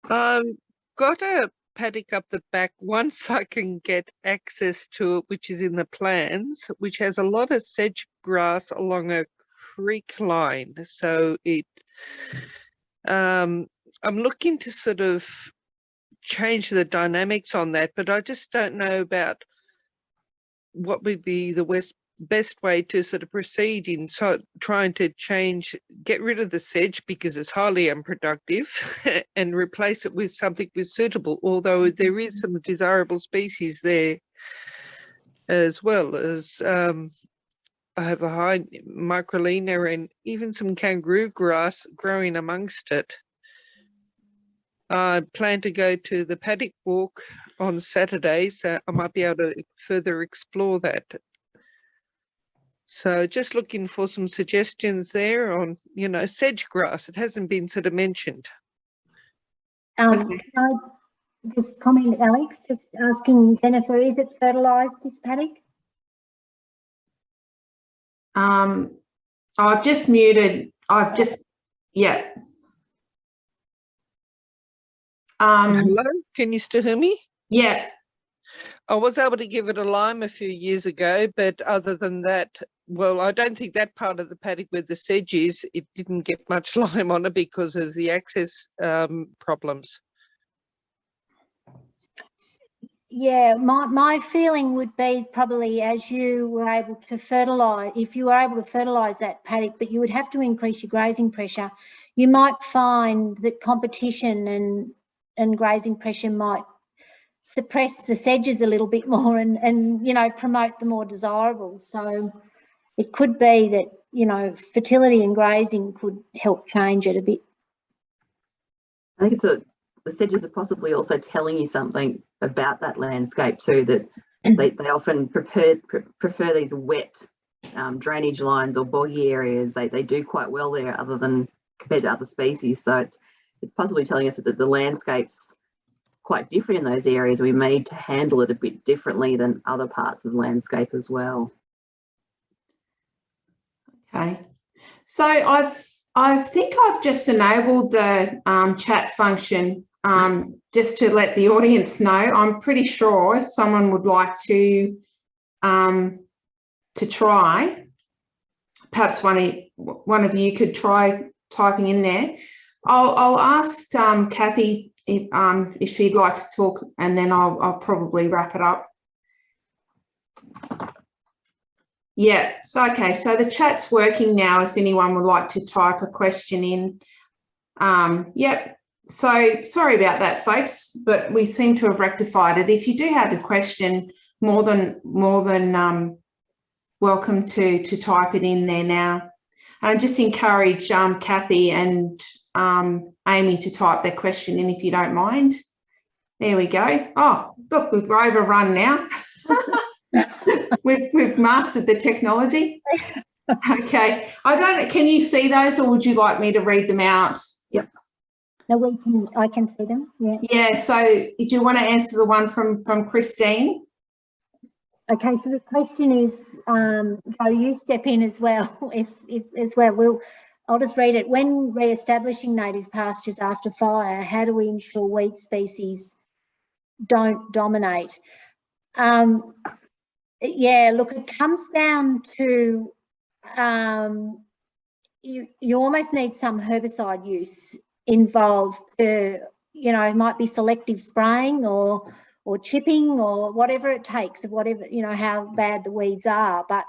Got a paddock up the back once I can get access to it, which is in the plans, which has a lot of sedge grass along a creek line. So I'm looking to sort of change the dynamics on that, but I just don't know about what would be the best way to sort of proceed in trying to get rid of the sedge because it's highly unproductive and replace it with something suitable, although there is some desirable species there as well as I have a high microlina and even some kangaroo grass growing amongst it. I plan to go to the paddock walk on Saturday, so I might be able to further explore that. So just looking for some suggestions there on, you know, sedge grass. It hasn't been sort of mentioned. Can I just comment, Alex, just asking Jennifer, is it fertilised, this paddock? I've just muted. Yeah. Hello, can you still hear me? Yeah. I was able to give it a lime a few years ago, but other than that, well, I don't think that part of the paddock where the sedge is, it didn't get much lime on it because of the access problems. Yeah, my feeling would be probably as you were able to fertilise, if you were able to fertilise that paddock, but you would have to increase your grazing pressure, you might find that competition and grazing pressure might suppress the sedges a little bit more and you know, promote the more desirables. So it could be that, you know, fertility and grazing could help change it a bit. I think the sedges are possibly also telling you something about that landscape too, that they often prefer these wet drainage lines or boggy areas. They do quite well there, other than compared to other species. So it's possibly telling us that the landscape's quite different in those areas. We made to handle it a bit differently than other parts of the landscape as well. Okay, so I think I've just enabled the chat function just to let the audience know. I'm pretty sure if someone would like to try, perhaps one of you could try typing in there. I'll ask Kathy if she'd like to talk, and then I'll probably wrap it up. Yeah, so okay, so the chat's working now if anyone would like to type a question in. Yep, so sorry about that, folks, but we seem to have rectified it. If you do have a question, more than welcome to type it in there now. And just encourage Kathy and Amy to type their question in if you don't mind. There we go. Oh, look, we've overrun now. We've mastered the technology. Okay, can you see those, or would you like me to read them out? Yep. No, I can see them. Yeah. Yeah. So, do you want to answer the one from Christine? Okay. So the question is, Jo, you step in as well. If as well, I'll just read it. When re-establishing native pastures after fire, how do we ensure weed species don't dominate? Yeah, look, it comes down to you almost need some herbicide use involved to, you know, it might be selective spraying or chipping or whatever it takes, of whatever, you know, how bad the weeds are. But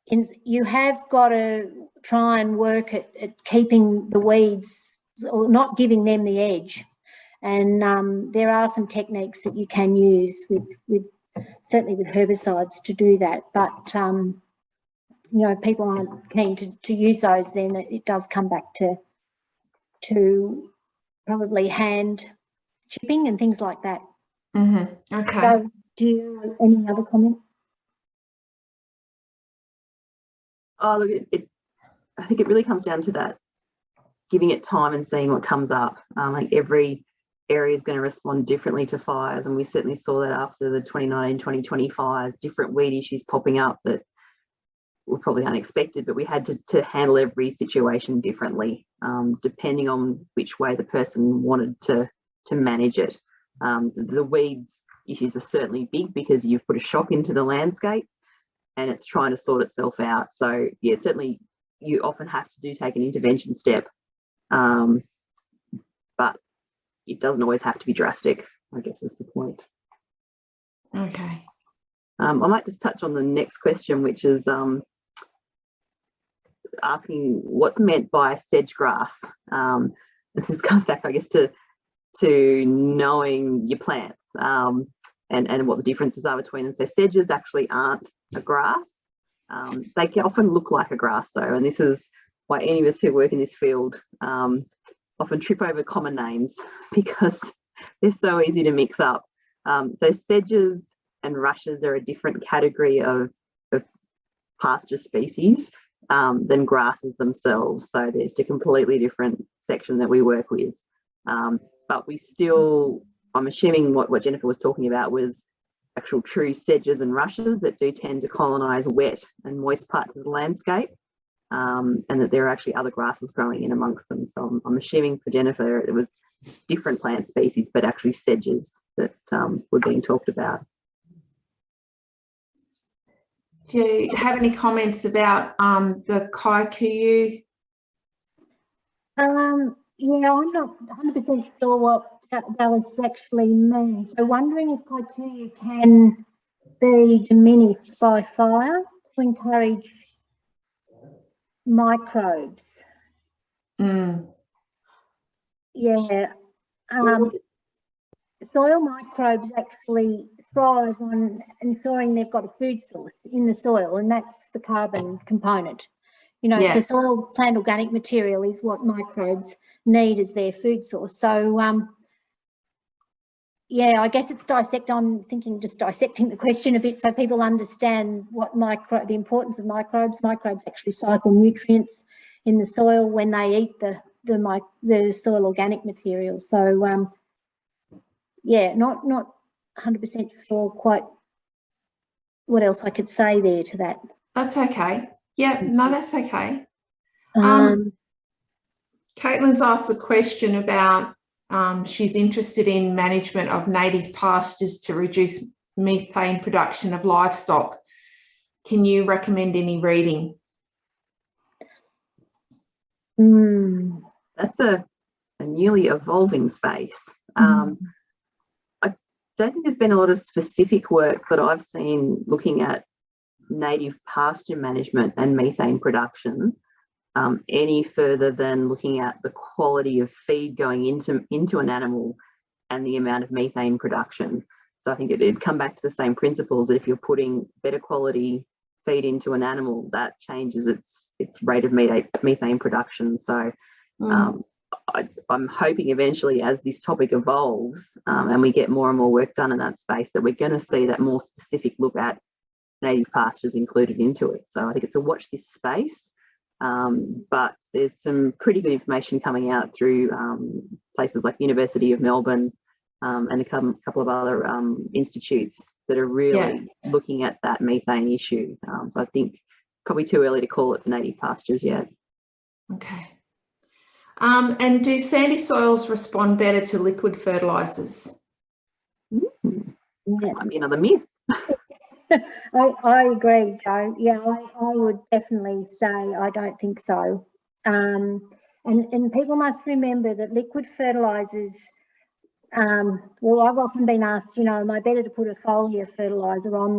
you have got to try and work at keeping the weeds, or not giving them the edge. And there are some techniques that you can use with certainly with herbicides to do that, but you know, if people aren't keen to use those, then it does come back to probably hand chipping and things like that. Mm-hmm. Okay. So, do you have any other comment? Oh, look, I think it really comes down to that, giving it time and seeing what comes up. Like every area is going to respond differently to fires, and we certainly saw that after the 2019-2020 fires, different weed issues popping up that were probably unexpected, but we had to handle every situation differently, depending on which way the person wanted to manage it. The weeds issues are certainly big because you've put a shock into the landscape and it's trying to sort itself out. So yeah, certainly you often have to take an intervention step, but it doesn't always have to be drastic, I guess is the point. Okay. I might just touch on the next question, which is asking what's meant by sedge grass. This comes back, I guess, to knowing your plants and what the differences are between them. So sedges actually aren't a grass. They can often look like a grass though, and this is why any of us who work in this field often trip over common names because they're so easy to mix up. So sedges and rushes are a different category of pasture species than grasses themselves. So there's a completely different section that we work with. But we still, I'm assuming what Jennifer was talking about was actual true sedges and rushes that do tend to colonise wet and moist parts of the landscape. And that there are actually other grasses growing in amongst them. So I'm assuming for Jennifer it was different plant species, but actually sedges that were being talked about. Do you have any comments about the Kaikuyu? Yeah, I'm not 100% sure what Dallas actually means. So wondering if criteria can be diminished by fire to encourage microbes. Mm. Yeah. Soil microbes actually thrive on ensuring they've got a food source in the soil, and that's the carbon component. You know, Yeah. so soil plant organic material is what microbes need as their food source. So, yeah, I guess it's I'm thinking just dissecting the question a bit so people understand what the importance of microbes. Microbes actually cycle nutrients in the soil when they eat the soil organic material. So, yeah, not 100% sure quite what else I could say there to that. That's okay. Yeah, no, that's okay. Caitlin's asked a question about she's interested in management of native pastures to reduce methane production of livestock. Can you recommend any reading? That's a newly evolving space. I don't think there's been a lot of specific work that I've seen looking at native pasture management and methane production any further than looking at the quality of feed going into an animal and the amount of methane production. So I think it'd come back to the same principles that if you're putting better quality feed into an animal, that changes its rate of methane production. So I'm hoping eventually, as this topic evolves and we get more and more work done in that space, that we're going to see that more specific look at native pastures included into it. So I think it's a watch this space, but there's some pretty good information coming out through places like University of Melbourne and a couple of other institutes that are really looking at that methane issue. So I think probably too early to call it for native pastures yet. Okay. And do sandy soils respond better to liquid fertilisers? Might be another myth. I agree, Jo. Yeah, I would definitely say I don't think so. And people must remember that liquid fertilisers, well, I've often been asked, you know, am I better to put a foliar fertiliser on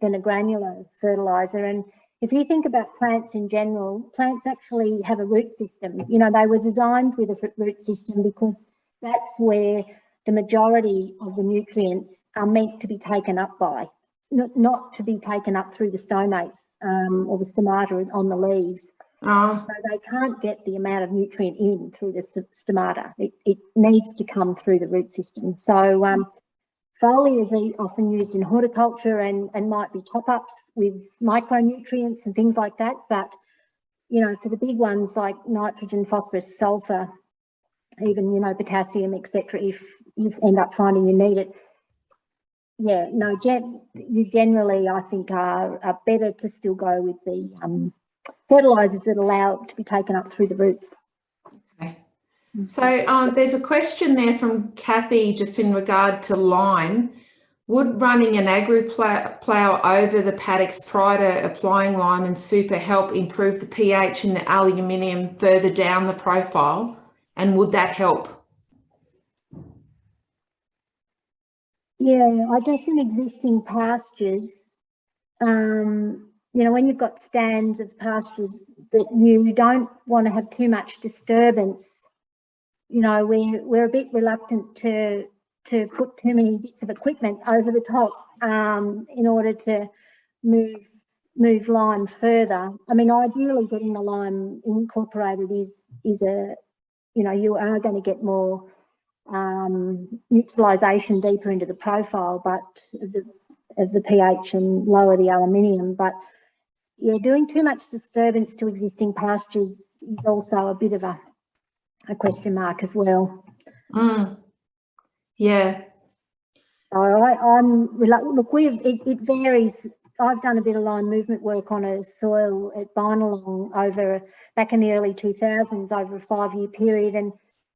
than a granular fertiliser? And if you think about plants in general, plants actually have a root system. You know, they were designed with a root system because that's where the majority of the nutrients are meant to be taken up by, not to be taken up through the stomates or the stomata on the leaves. So they can't get the amount of nutrient in through the stomata. It needs to come through the root system. So foliars are often used in horticulture and might be top-ups with micronutrients and things like that. But, you know, for the big ones like nitrogen, phosphorus, sulphur, even, you know, potassium, etc., if you end up finding you need it, yeah, no, you generally, I think, are better to still go with the fertilisers that allow it to be taken up through the roots. Okay. So there's a question there from Kathy just in regard to lime. Would running an agri-plough over the paddocks prior to applying lime and super help improve the pH and the aluminium further down the profile? And would that help? Yeah, I guess in existing pastures, you know, when you've got stands of pastures that you don't want to have too much disturbance, you know, we're a bit reluctant to put too many bits of equipment over the top in order to move lime further. I mean, ideally getting the lime incorporated is a, you know, you are going to get more neutralisation deeper into the profile, but of the pH and lower the aluminium. But yeah, doing too much disturbance to existing pastures is also a bit of a question mark as well. Yeah. So I'm reluctant. Look, it varies. I've done a bit of line movement work on a soil at Barnalong back in the early 2000s over a 5-year period, and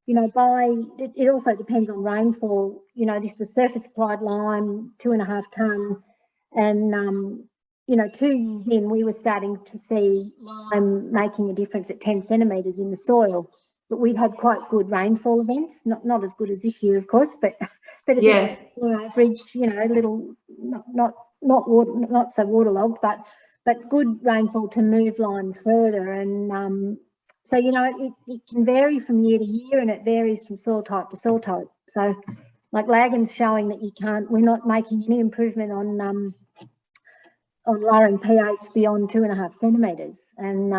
you know, it also depends on rainfall. You know, this was surface applied lime, 2.5 tonne, and you know, 2 years in, we were starting to see lime making a difference at 10 centimetres in the soil. But we've had quite good rainfall events, not as good as this year, of course, but a Yeah. bit more average, you know, little not so waterlogged, but good rainfall to move lime further. And so, you know, it can vary from year to year, and it varies from soil type to soil type. So, like Lagan's showing that we're not making any improvement on lowering pH beyond 2.5 centimetres, and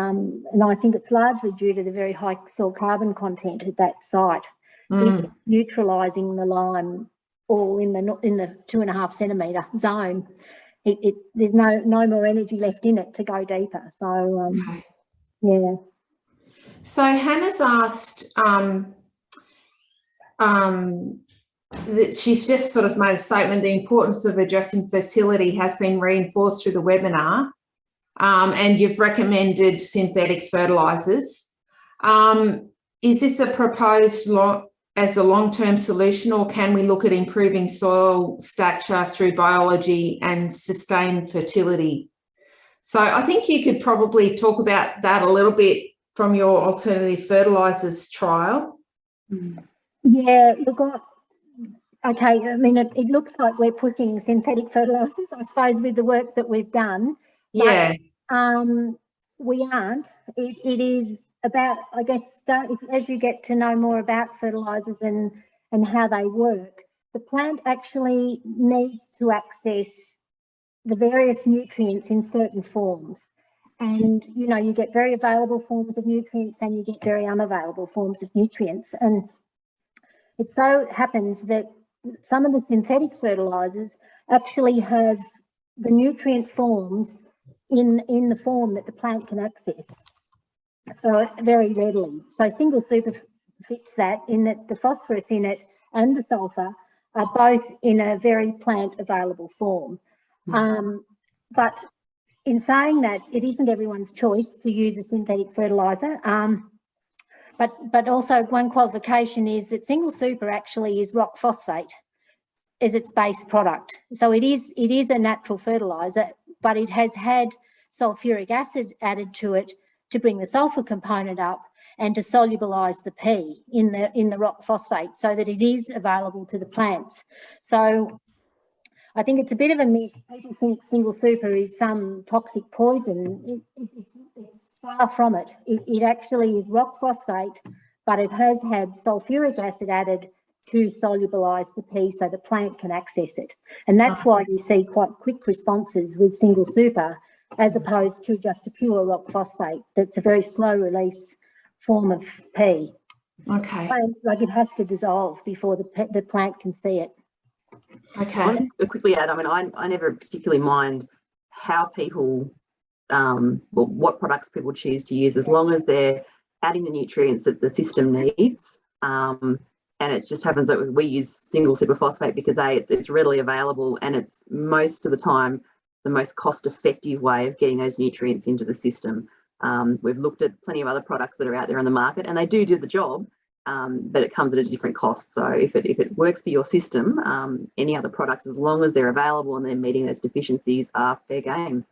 I think it's largely due to the very high soil carbon content at that site. It's neutralising the lime all in the 2.5 centimetre zone. There's no more energy left in it to go deeper. So Okay. yeah. So Hannah's asked that she's just sort of made a statement, the importance of addressing fertility has been reinforced through the webinar, and you've recommended synthetic fertilisers. Is this a proposed as a long-term solution, or can we look at improving soil stature through biology and sustained fertility? So I think you could probably talk about that a little bit from your alternative fertilisers trial. Yeah, look, okay, I mean, it looks like we're pushing synthetic fertilisers, I suppose, with the work that we've done. Yeah. But, we aren't. It is about, I guess, as you get to know more about fertilisers and how they work, the plant actually needs to access the various nutrients in certain forms. And, you know, you get very available forms of nutrients and you get very unavailable forms of nutrients. And it so happens that some of the synthetic fertilisers actually have the nutrient forms in the form that the plant can access, so very readily. So single super fits that, in that the phosphorus in it and the sulphur are both in a very plant available form. But in saying that, it isn't everyone's choice to use a synthetic fertiliser. But also one qualification is that single super actually is rock phosphate as its base product. So it is a natural fertiliser, but it has had sulfuric acid added to it to bring the sulphur component up and to solubilise the P in the rock phosphate, so that it is available to the plants. So I think it's a bit of a myth. People think single super is some toxic poison. It's far from it. It actually is rock phosphate, but it has had sulfuric acid added to solubilise the P so the plant can access it. And that's why you see quite quick responses with single super, as opposed to just a pure rock phosphate that's a very slow release form of P. Okay. Like it has to dissolve before the plant can see it. Okay. I want to quickly add, I mean, I never particularly mind how people, what products people choose to use, as long as they're adding the nutrients that the system needs. And it just happens that we use single superphosphate because it's readily available, and it's most of the time the most cost-effective way of getting those nutrients into the system. We've looked at plenty of other products that are out there on the market, and they do the job, but it comes at a different cost. So if it works for your system, any other products, as long as they're available and they're meeting those deficiencies, are fair game.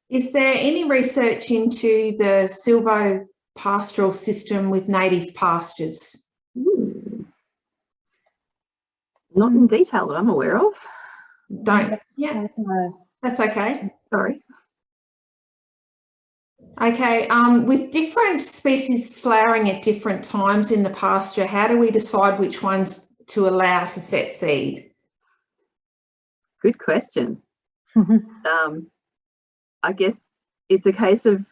Is there any research into the silvopastoral system with native pastures? Not in detail that I'm aware of. Yeah, that's okay. Sorry. Okay, with different species flowering at different times in the pasture, how do we decide which ones to allow to set seed? Good question. I guess it's a case of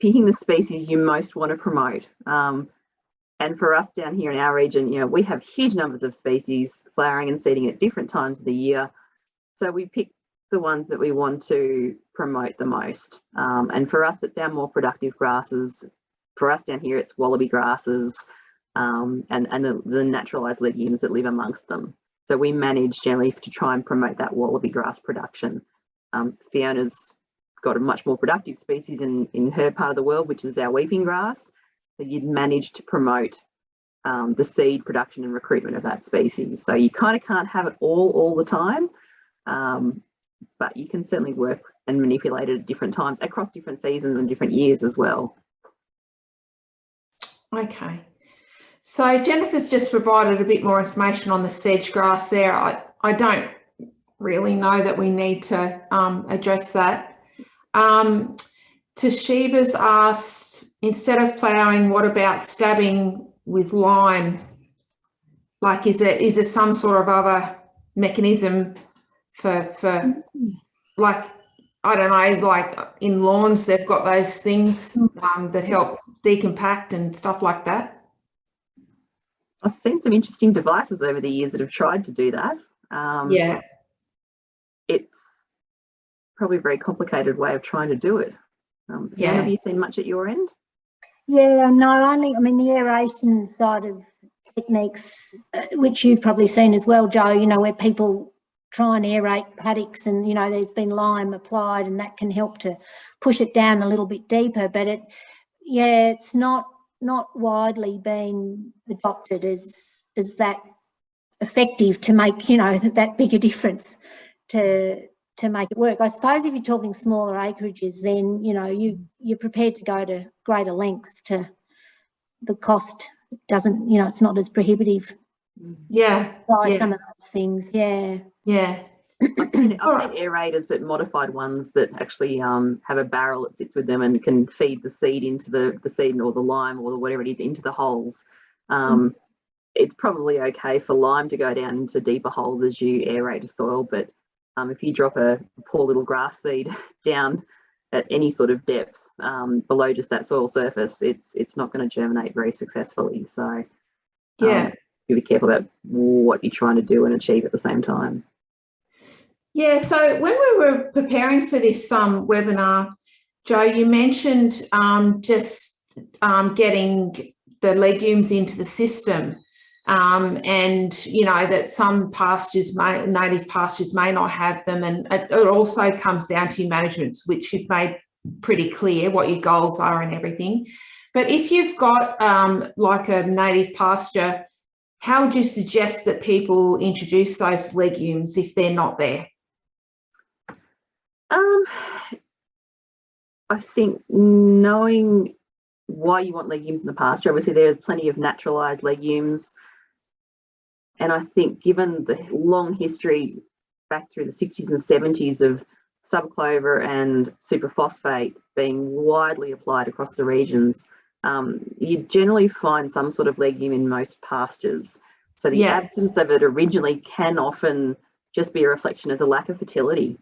picking the species you most want to promote. And for us down here in our region, you know, we have huge numbers of species flowering and seeding at different times of the year. So we pick the ones that we want to promote the most. And for us, it's our more productive grasses. For us down here, it's wallaby grasses and the naturalised legumes that live amongst them. So we manage generally to try and promote that wallaby grass production. Fiona's got a much more productive species in her part of the world, which is our weeping grass. So you'd manage to promote the seed production and recruitment of that species. So you kind of can't have it all the time. but you can certainly work and manipulate it at different times across different seasons and different years as well. Okay. So Jennifer's just provided a bit more information on the sedge grass there. I don't really know that we need to address that. Toshiba's asked, instead of ploughing, what about stabbing with lime? Like, is there some sort of other mechanism for like, I don't know, like in lawns, they've got those things that help decompact and stuff like that? I've seen some interesting devices over the years that have tried to do that. Yeah. It's probably a very complicated way of trying to do it. Fiona, have you seen much at your end? Yeah, no, I mean, the aeration side of techniques, which you've probably seen as well, Jo, you know, where people try and aerate paddocks and, you know, there's been lime applied and that can help to push it down a little bit deeper, but it's not widely being adopted as that effective to make, you know, that bigger difference to make it work. I suppose if you're talking smaller acreages, then, you know, you're prepared to go to greater lengths to the cost doesn't, you know, it's not as prohibitive. By some of those things. I've seen aerators, but modified ones that actually have a barrel that sits with them and can feed the seed into the seed or the lime or whatever it is into the holes. It's probably okay for lime to go down into deeper holes as you aerate a soil, but if you drop a poor little grass seed down at any sort of depth below just that soil surface, it's not going to germinate very successfully. So be careful about what you're trying to do and achieve at the same time. Yeah, so when we were preparing for this webinar, Jo, you mentioned just getting the legumes into the system, and, you know, that some pastures, native pastures may not have them, and it also comes down to your management, which you've made pretty clear what your goals are and everything. But if you've got like a native pasture, how would you suggest that people introduce those legumes if they're not there? I think knowing why you want legumes in the pasture, obviously there's plenty of naturalised legumes, and I think given the long history back through the 60s and 70s of subclover and superphosphate being widely applied across the regions, you generally find some sort of legume in most pastures. So the absence of it originally can often just be a reflection of the lack of fertility.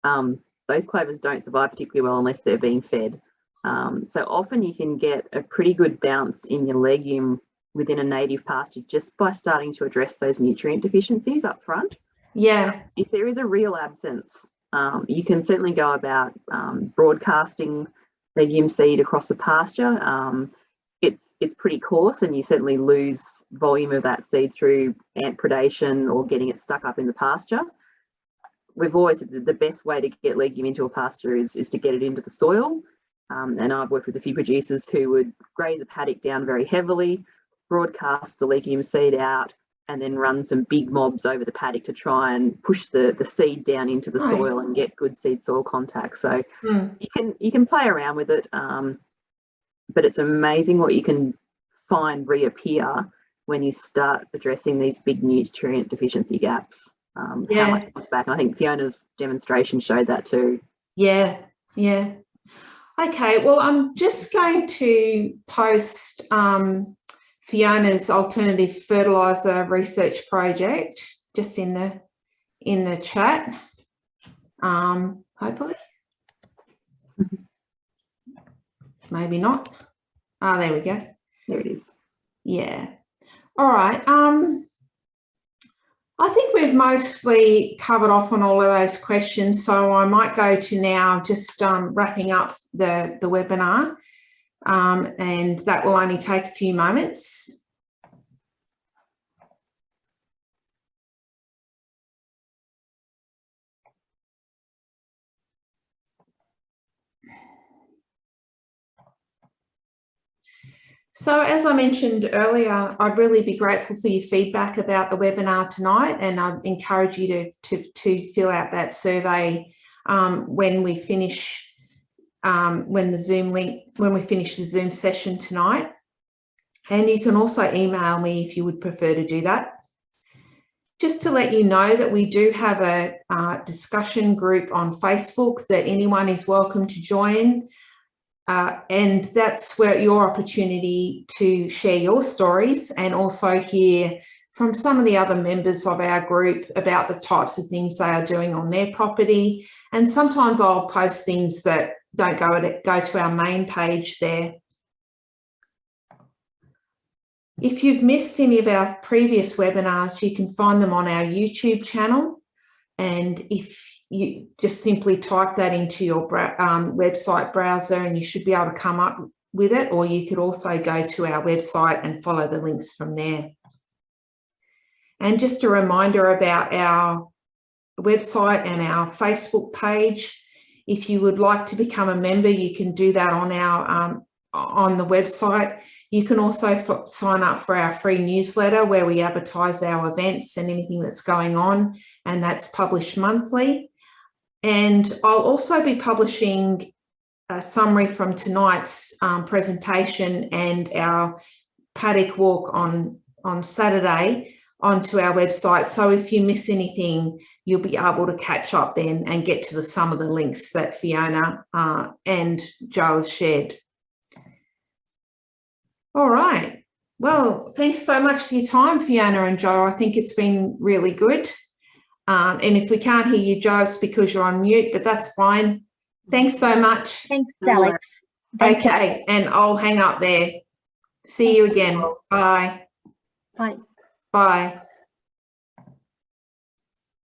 Those clovers don't survive particularly well unless they're being fed. So often you can get a pretty good bounce in your legume within a native pasture just by starting to address those nutrient deficiencies up front. If there is a real absence, you can certainly go about broadcasting legume seed across the pasture. It's pretty coarse, and you certainly lose volume of that seed through ant predation or getting it stuck up in the pasture. We've always said that the best way to get legume into a pasture is to get it into the soil. And I've worked with a few producers who would graze a paddock down very heavily, broadcast the legume seed out, and then run some big mobs over the paddock to try and push the seed down into the soil and get good seed soil contact. So you can play around with it, but it's amazing what you can find reappear when you start addressing these big nutrient deficiency gaps. How much comes back? And I think Fiona's demonstration showed that too. Okay, well, I'm just going to post Fiona's alternative fertiliser research project just in the chat, hopefully. Maybe not. There we go. There it is. All right. I think we've mostly covered off on all of those questions, so I might go to now just wrapping up the webinar, and that will only take a few moments. So as I mentioned earlier, I'd really be grateful for your feedback about the webinar tonight, and I'd encourage you to fill out that survey when we finish when we finish the Zoom session tonight. And you can also email me if you would prefer to do that. Just to let you know that we do have a discussion group on Facebook that anyone is welcome to join. And that's where your opportunity to share your stories and also hear from some of the other members of our group about the types of things they are doing on their property. And sometimes I'll post things that don't go to our main page there. If you've missed any of our previous webinars, you can find them on our YouTube channel. And if you just simply type that into your website browser, and you should be able to come up with it, or you could also go to our website and follow the links from there. And just a reminder about our website and our Facebook page. If you would like to become a member, you can do that on our on the website. You can also sign up for our free newsletter where we advertise our events and anything that's going on, and that's published monthly. And I'll also be publishing a summary from tonight's presentation and our paddock walk on Saturday onto our website. So if you miss anything, you'll be able to catch up then and get to some of the links that Fiona and Jo have shared. All right. Well, thanks so much for your time, Fiona and Jo. I think it's been really good. And if we can't hear you, Jo, it's because you're on mute, but that's fine. Thanks so much. Thanks, Alex. Okay, and I'll hang up there. See you again. Bye. Bye. Bye.